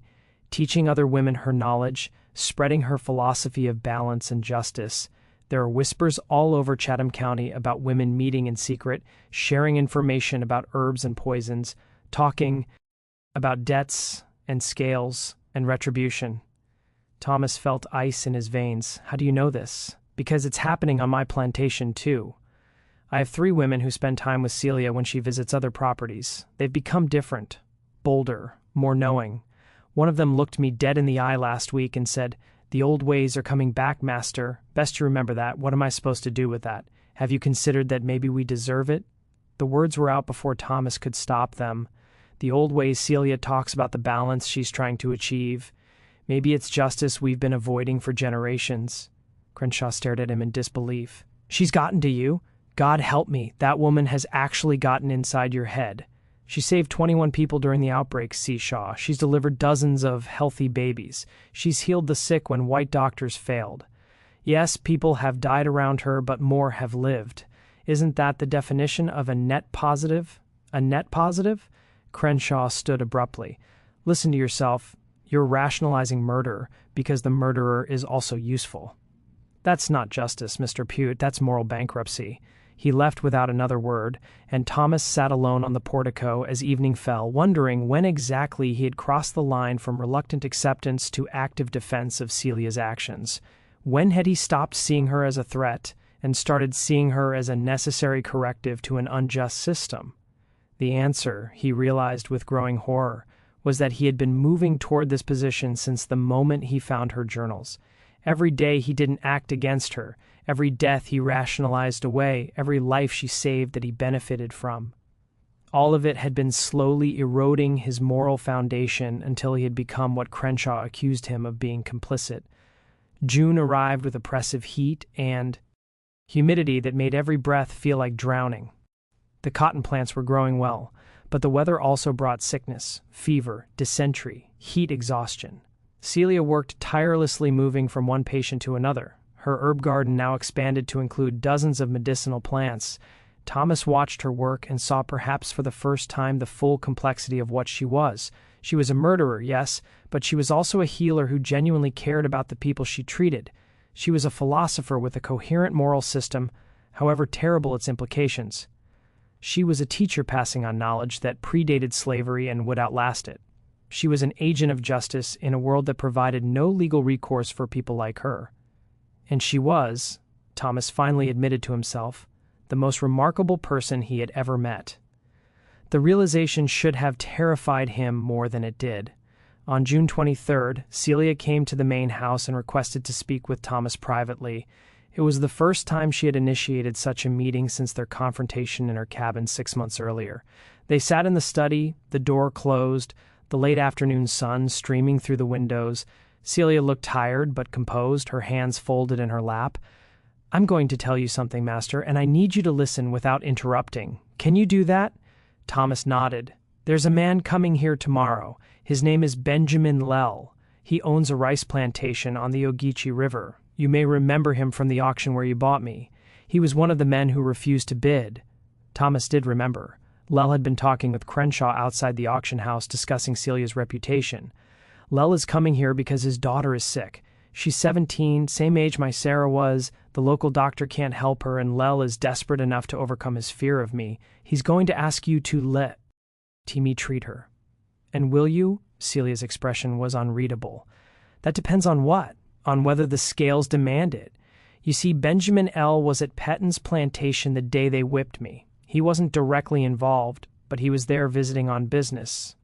teaching other women her knowledge, spreading her philosophy of balance and justice. There are whispers all over Chatham County about women meeting in secret, sharing information about herbs and poisons, talking about debts and scales and retribution. Thomas felt ice in his veins. "How do you know this?" "Because it's happening on my plantation, too. I have 3 women who spend time with Celia when she visits other properties. They've become different, bolder, more knowing. One of them looked me dead in the eye last week and said, 'The old ways are coming back, master. Best you remember that. What am I supposed to do with that? Have you considered that maybe we deserve it?'" The words were out before Thomas could stop them. "The old ways Celia talks about the balance she's trying to achieve. Maybe it's justice we've been avoiding for generations." Crenshaw stared at him in disbelief. "She's gotten to you? God help me, that woman has actually gotten inside your head. She saved 21 people during the outbreak, Shaw. She's delivered dozens of healthy babies. She's healed the sick when white doctors failed. Yes, people have died around her, but more have lived. Isn't that the definition of a net positive? A net positive? Crenshaw stood abruptly. Listen to yourself. You're rationalizing murder because the murderer is also useful. That's not justice, Mr. Pute. That's moral bankruptcy. He left without another word, and Thomas sat alone on the portico as evening fell, wondering when exactly he had crossed the line from reluctant acceptance to active defense of Celia's actions. When had he stopped seeing her as a threat and started seeing her as a necessary corrective to an unjust system? The answer, he realized with growing horror, was that he had been moving toward this position since the moment he found her journals. Every day he didn't act against her, every death he rationalized away, every life she saved that he benefited from. All of it had been slowly eroding his moral foundation until he had become what Crenshaw accused him of being complicit. June arrived with oppressive heat and humidity that made every breath feel like drowning. The cotton plants were growing well, but the weather also brought sickness, fever, dysentery, heat exhaustion. Celia worked tirelessly, moving from one patient to another. Her herb garden now expanded to include dozens of medicinal plants. Thomas watched her work and saw perhaps for the first time the full complexity of what she was. She was a murderer, yes, but she was also a healer who genuinely cared about the people she treated. She was a philosopher with a coherent moral system, however terrible its implications. She was a teacher passing on knowledge that predated slavery and would outlast it. She was an agent of justice in a world that provided no legal recourse for people like her. And she was, Thomas finally admitted to himself, the most remarkable person he had ever met. The realization should have terrified him more than it did. On June 23rd, Celia came to the main house and requested to speak with Thomas privately. It was the first time she had initiated such a meeting since their confrontation in her cabin 6 months earlier. They sat in the study, the door closed, the late afternoon sun streaming through the windows. Celia looked tired but composed, her hands folded in her lap. "I'm going to tell you something, Master, and I need you to listen without interrupting. Can you do that?" Thomas nodded. "There's a man coming here tomorrow. His name is Benjamin Lell. He owns a rice plantation on the Ogeechee River. You may remember him from the auction where you bought me. He was one of the men who refused to bid." Thomas did remember. Lell had been talking with Crenshaw outside the auction house discussing Celia's reputation. "Lell is coming here because his daughter is sick. She's 17, same age my Sarah was. The local doctor can't help her, and Lell is desperate enough to overcome his fear of me. He's going to ask you to let me treat her." "And will you?" Celia's expression was unreadable. "That depends on what? On whether the scales demand it. You see, Benjamin L. was at Petton's plantation the day they whipped me. He wasn't directly involved, but he was there visiting on business.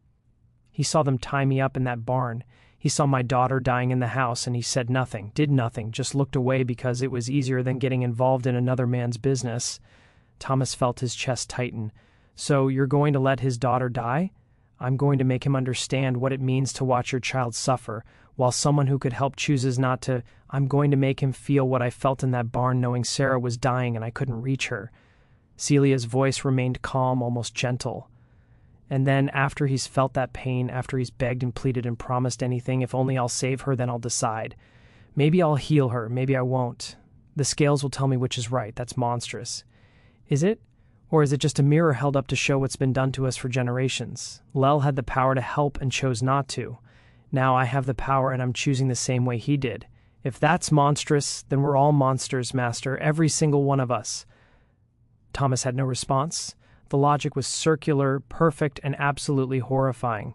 He saw them tie me up in that barn. He saw my daughter dying in the house, and he said nothing, did nothing, just looked away because it was easier than getting involved in another man's business." Thomas felt his chest tighten. "So you're going to let his daughter die? I'm going to make him understand what it means to watch your child suffer, while someone who could help chooses not to. I'm going to make him feel what I felt in that barn knowing Sarah was dying and I couldn't reach her." Celia's voice remained calm, almost gentle. "And then after he's felt that pain, after he's begged and pleaded and promised anything, if only I'll save her, then I'll decide. Maybe I'll heal her, maybe I won't. The scales will tell me which is right. That's monstrous. Is it? Or is it just a mirror held up to show what's been done to us for generations? Lell had the power to help and chose not to. Now I have the power and I'm choosing the same way he did. If that's monstrous, then we're all monsters, Master, every single one of us." Thomas had no response. The logic was circular, perfect, and absolutely horrifying.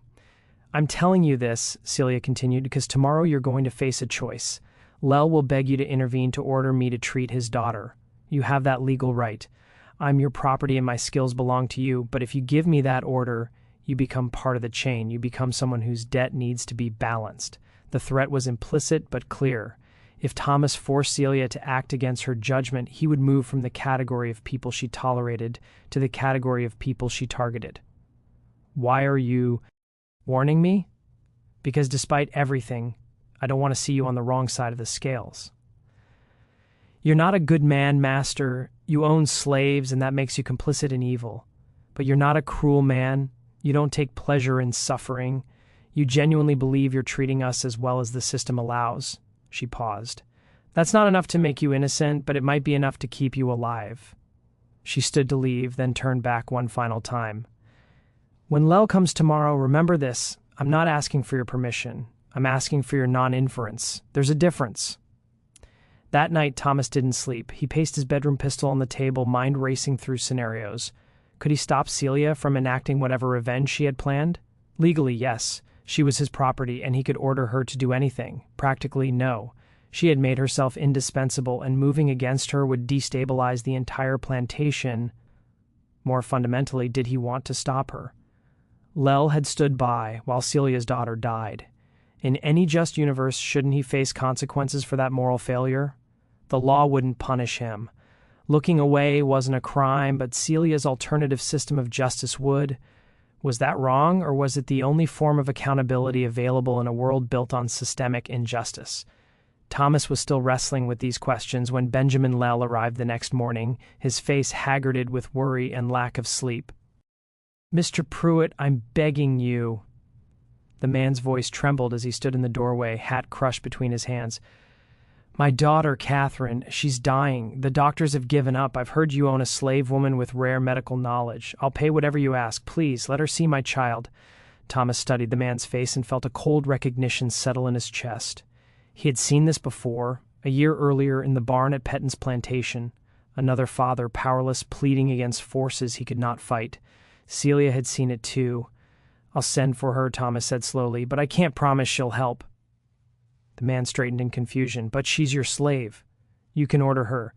"I'm telling you this," Celia continued, "because tomorrow you're going to face a choice. Lell will beg you to intervene to order me to treat his daughter. You have that legal right. I'm your property and my skills belong to you, but if you give me that order, you become part of the chain. You become someone whose debt needs to be balanced." The threat was implicit but clear. If Thomas forced Celia to act against her judgment, he would move from the category of people she tolerated to the category of people she targeted. "Why are you warning me?" "Because despite everything, I don't want to see you on the wrong side of the scales. You're not a good man, Master. You own slaves, and that makes you complicit in evil. But you're not a cruel man. You don't take pleasure in suffering. You genuinely believe you're treating us as well as the system allows." She paused. "That's not enough to make you innocent, but it might be enough to keep you alive." She stood to leave, then turned back one final time. "When Lel comes tomorrow, remember this. I'm not asking for your permission. I'm asking for your non-inference. There's a difference." That night, Thomas didn't sleep. He paced his bedroom pistol on the table, mind racing through scenarios. Could he stop Celia from enacting whatever revenge she had planned? Legally, yes. She was his property, and he could order her to do anything. Practically, no. She had made herself indispensable, and moving against her would destabilize the entire plantation. More fundamentally, did he want to stop her? Lel had stood by while Celia's daughter died. In any just universe, shouldn't he face consequences for that moral failure? The law wouldn't punish him. Looking away wasn't a crime, but Celia's alternative system of justice would. Was that wrong, or was it the only form of accountability available in a world built on systemic injustice? Thomas was still wrestling with these questions when Benjamin Lel arrived the next morning, his face haggarded with worry and lack of sleep. "Mr. Pruitt, I'm begging you." The man's voice trembled as he stood in the doorway, hat crushed between his hands. "My daughter, Catherine, she's dying. The doctors have given up. I've heard you own a slave woman with rare medical knowledge. I'll pay whatever you ask. Please, let her see my child." Thomas studied the man's face and felt a cold recognition settle in his chest. He had seen this before, a year earlier in the barn at Petton's plantation. Another father, powerless, pleading against forces he could not fight. Celia had seen it too. "I'll send for her," Thomas said slowly, "but I can't promise she'll help." The man straightened in confusion. "But she's your slave. You can order her."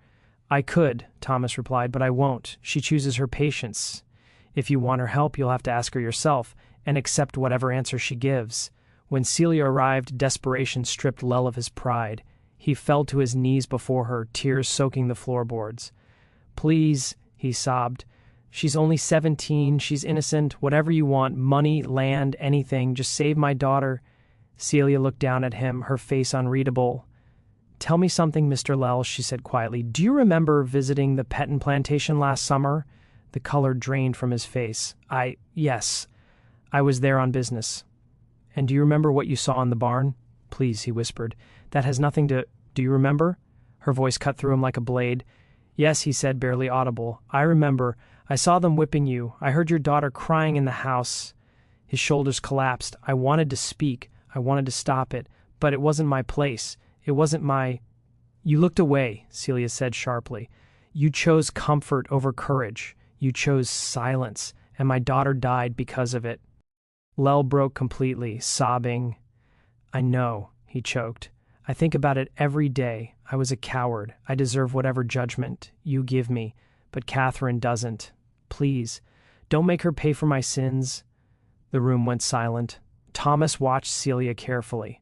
"I could," Thomas replied, "but I won't. She chooses her patients. If you want her help, you'll have to ask her yourself and accept whatever answer she gives." When Celia arrived, desperation stripped Lel of his pride. He fell to his knees before her, tears soaking the floorboards. "Please," he sobbed. "She's only 17. She's innocent. Whatever you want, money, land, anything. Just save my daughter." Celia looked down at him, her face unreadable. "Tell me something, Mr. Lel," she said quietly. "Do you remember visiting the Petton plantation last summer?" The color drained from his face. Yes. I was there on business." "And do you remember what you saw in the barn?" "Please," he whispered. "That has nothing to— Do you remember?" Her voice cut through him like a blade. "Yes," he said, barely audible. "I remember. I saw them whipping you. I heard your daughter crying in the house." His shoulders collapsed. "I wanted to speak. I wanted to stop it. But it wasn't my place. It wasn't my—" "You looked away," Celia said sharply. "You chose comfort over courage. You chose silence, and my daughter died because of it." Lel broke completely, sobbing. "I know," he choked. "I think about it every day. I was a coward. I deserve whatever judgment you give me, but Catherine doesn't. Please, don't make her pay for my sins." The room went silent. Thomas watched Celia carefully.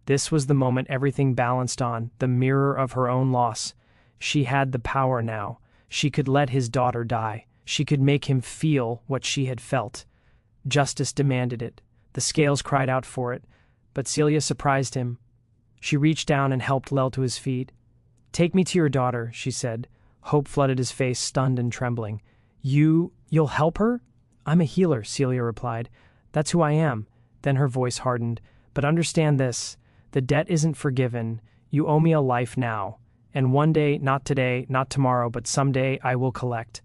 This was the moment everything balanced on, the mirror of her own loss. She had the power now. She could let his daughter die. She could make him feel what she had felt. Justice demanded it. The scales cried out for it. But Celia surprised him. She reached down and helped Lel to his feet. "Take me to your daughter," she said. Hope flooded his face, stunned and trembling. You'll help her?" "I'm a healer," Celia replied. "That's who I am." Then her voice hardened. "But understand this. The debt isn't forgiven. You owe me a life now. And one day, not today, not tomorrow, but someday, I will collect."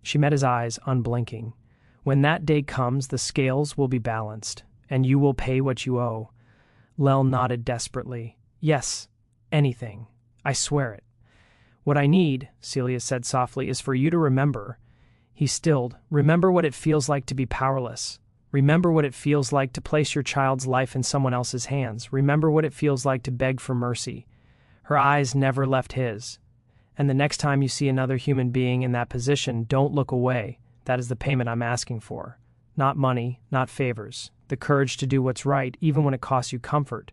She met his eyes, unblinking. "When that day comes, the scales will be balanced, and you will pay what you owe." Lel nodded desperately. "Yes, anything. I swear it." "What I need," Celia said softly, "is for you to remember." He stilled. "Remember what it feels like to be powerless. Remember what it feels like to place your child's life in someone else's hands. Remember what it feels like to beg for mercy." Her eyes never left his. "And the next time you see another human being in that position, don't look away. That is the payment I'm asking for. Not money, not favors. The courage to do what's right, even when it costs you comfort."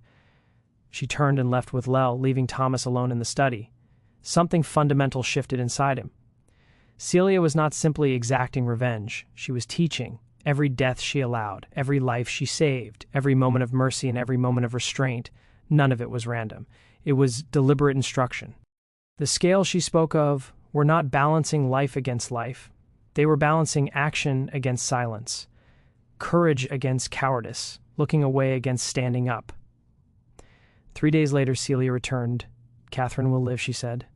She turned and left with Lel, leaving Thomas alone in the study. Something fundamental shifted inside him. Celia was not simply exacting revenge. She was teaching. Every death she allowed, every life she saved, every moment of mercy and every moment of restraint, none of it was random. It was deliberate instruction. The scales she spoke of were not balancing life against life. They were balancing action against silence, courage against cowardice, looking away against standing up. 3 days later, Celia returned. "Catherine will live," she said.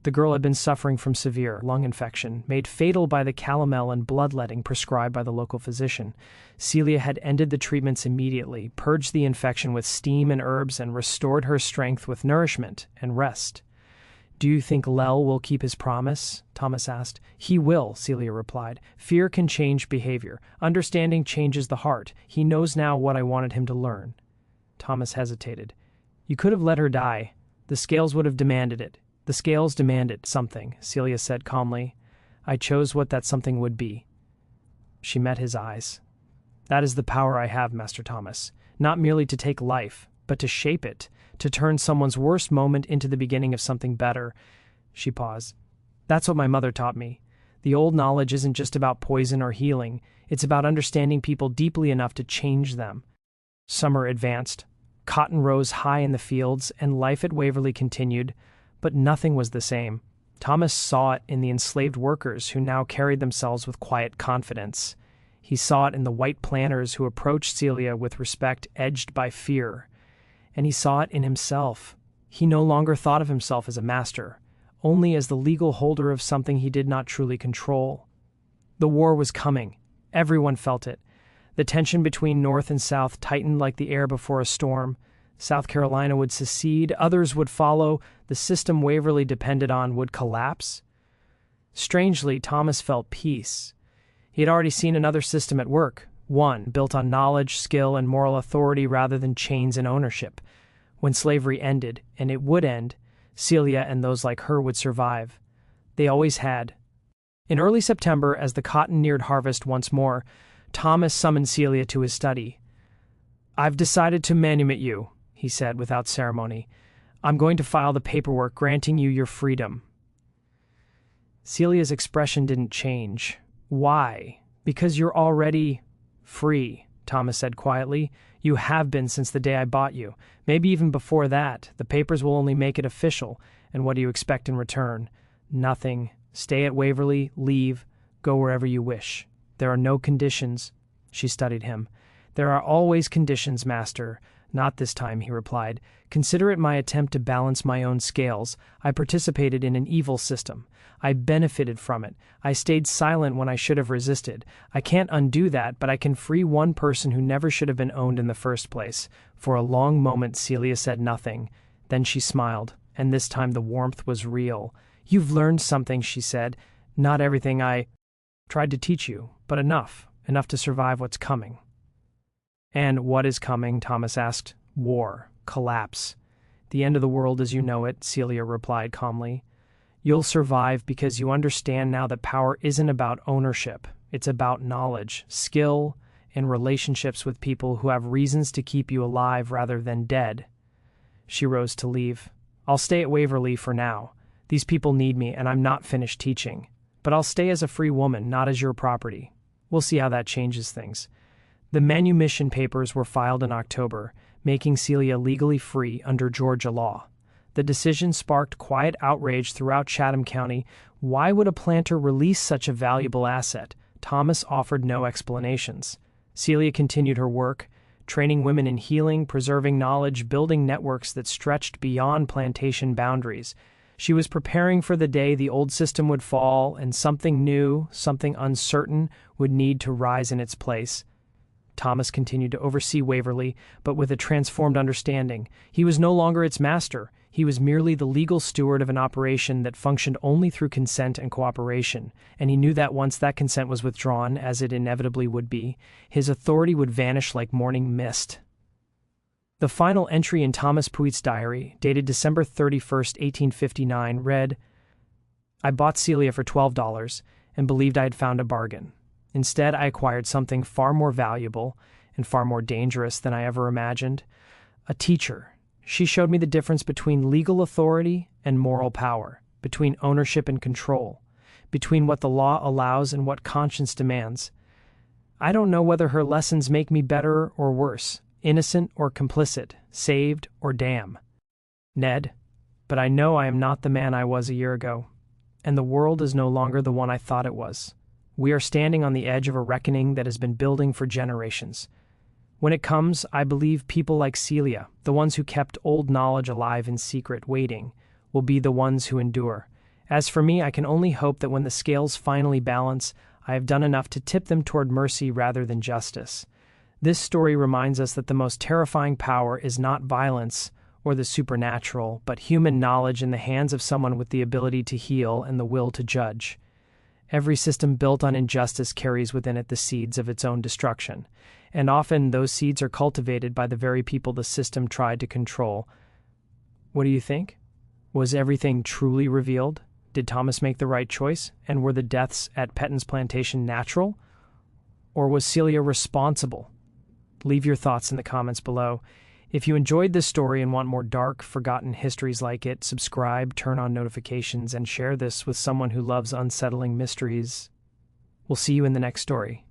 The girl had been suffering from severe lung infection, made fatal by the calomel and bloodletting prescribed by the local physician. Celia had ended the treatments immediately, purged the infection with steam and herbs, and restored her strength with nourishment and rest. "Do you think Lel will keep his promise?" Thomas asked. "He will," Celia replied. "Fear can change behavior. Understanding changes the heart. He knows now what I wanted him to learn." Thomas hesitated. "You could have let her die. The scales would have demanded it." "The scales demanded something," Celia said calmly. "I chose what that something would be." She met his eyes. "That is the power I have, Master Thomas. Not merely to take life, but to shape it, to turn someone's worst moment into the beginning of something better." She paused. "That's what my mother taught me. The old knowledge isn't just about poison or healing. It's about understanding people deeply enough to change them." Summer advanced. Cotton rose high in the fields, and life at Waverly continued. But nothing was the same. Thomas saw it in the enslaved workers who now carried themselves with quiet confidence. He saw it in the white planters who approached Celia with respect edged by fear. And he saw it in himself. He no longer thought of himself as a master, only as the legal holder of something he did not truly control. The war was coming. Everyone felt it. The tension between North and South tightened like the air before a storm. South Carolina would secede, others would follow, the system Waverly depended on would collapse. Strangely, Thomas felt peace. He had already seen another system at work, one built on knowledge, skill, and moral authority rather than chains and ownership. When slavery ended, and it would end, Celia and those like her would survive. They always had. In early September, as the cotton neared harvest once more, Thomas summoned Celia to his study. "I've decided to manumit you," he said without ceremony. "I'm going to file the paperwork granting you your freedom." Celia's expression didn't change. "Why?" "Because you're already free," Thomas said quietly. "You have been since the day I bought you. Maybe even before that. The papers will only make it official. And what do you expect in return? Nothing. Stay at Waverly, leave, go wherever you wish. There are no conditions." She studied him. "There are always conditions, Master." "Not this time," he replied. "Consider it my attempt to balance my own scales. I participated in an evil system. I benefited from it. I stayed silent when I should have resisted. I can't undo that, but I can free one person who never should have been owned in the first place." For a long moment Celia said nothing. Then she smiled, and this time the warmth was real. "You've learned something," she said. "Not everything I tried to teach you, but enough to survive what's coming." "And what is coming?" Thomas asked. "War. Collapse. The end of the world as you know it," Celia replied calmly. "You'll survive because you understand now that power isn't about ownership. It's about knowledge, skill, and relationships with people who have reasons to keep you alive rather than dead." She rose to leave. "I'll stay at Waverly for now. These people need me, and I'm not finished teaching. But I'll stay as a free woman, not as your property. We'll see how that changes things." The manumission papers were filed in October, making Celia legally free under Georgia law. The decision sparked quiet outrage throughout Chatham County. Why would a planter release such a valuable asset? Thomas offered no explanations. Celia continued her work, training women in healing, preserving knowledge, building networks that stretched beyond plantation boundaries. She was preparing for the day the old system would fall and something new, something uncertain, would need to rise in its place. Thomas continued to oversee Waverly, but with a transformed understanding. He was no longer its master. He was merely the legal steward of an operation that functioned only through consent and cooperation, and he knew that once that consent was withdrawn, as it inevitably would be, his authority would vanish like morning mist. The final entry in Thomas Puig's diary, dated December 31st, 1859, read, "I bought Celia for $12 and believed I had found a bargain. Instead, I acquired something far more valuable and far more dangerous than I ever imagined. A teacher. She showed me the difference between legal authority and moral power, between ownership and control, between what the law allows and what conscience demands. I don't know whether her lessons make me better or worse, innocent or complicit, saved or damned, Ned, but I know I am not the man I was a year ago. and the world is no longer the one I thought it was. We are standing on the edge of a reckoning that has been building for generations. When it comes, I believe people like Celia, the ones who kept old knowledge alive in secret, waiting, will be the ones who endure. As for me, I can only hope that when the scales finally balance, I have done enough to tip them toward mercy rather than justice. This story reminds us that the most terrifying power is not violence or the supernatural, but human knowledge in the hands of someone with the ability to heal and the will to judge. Every system built on injustice carries within it the seeds of its own destruction, and often those seeds are cultivated by the very people the system tried to control. What do you think? Was everything truly revealed? Did Thomas make the right choice? And were the deaths at Petton's plantation natural? Or was Celia responsible? Leave your thoughts in the comments below. If you enjoyed this story and want more dark, forgotten histories like it, subscribe, turn on notifications, and share this with someone who loves unsettling mysteries. We'll see you in the next story.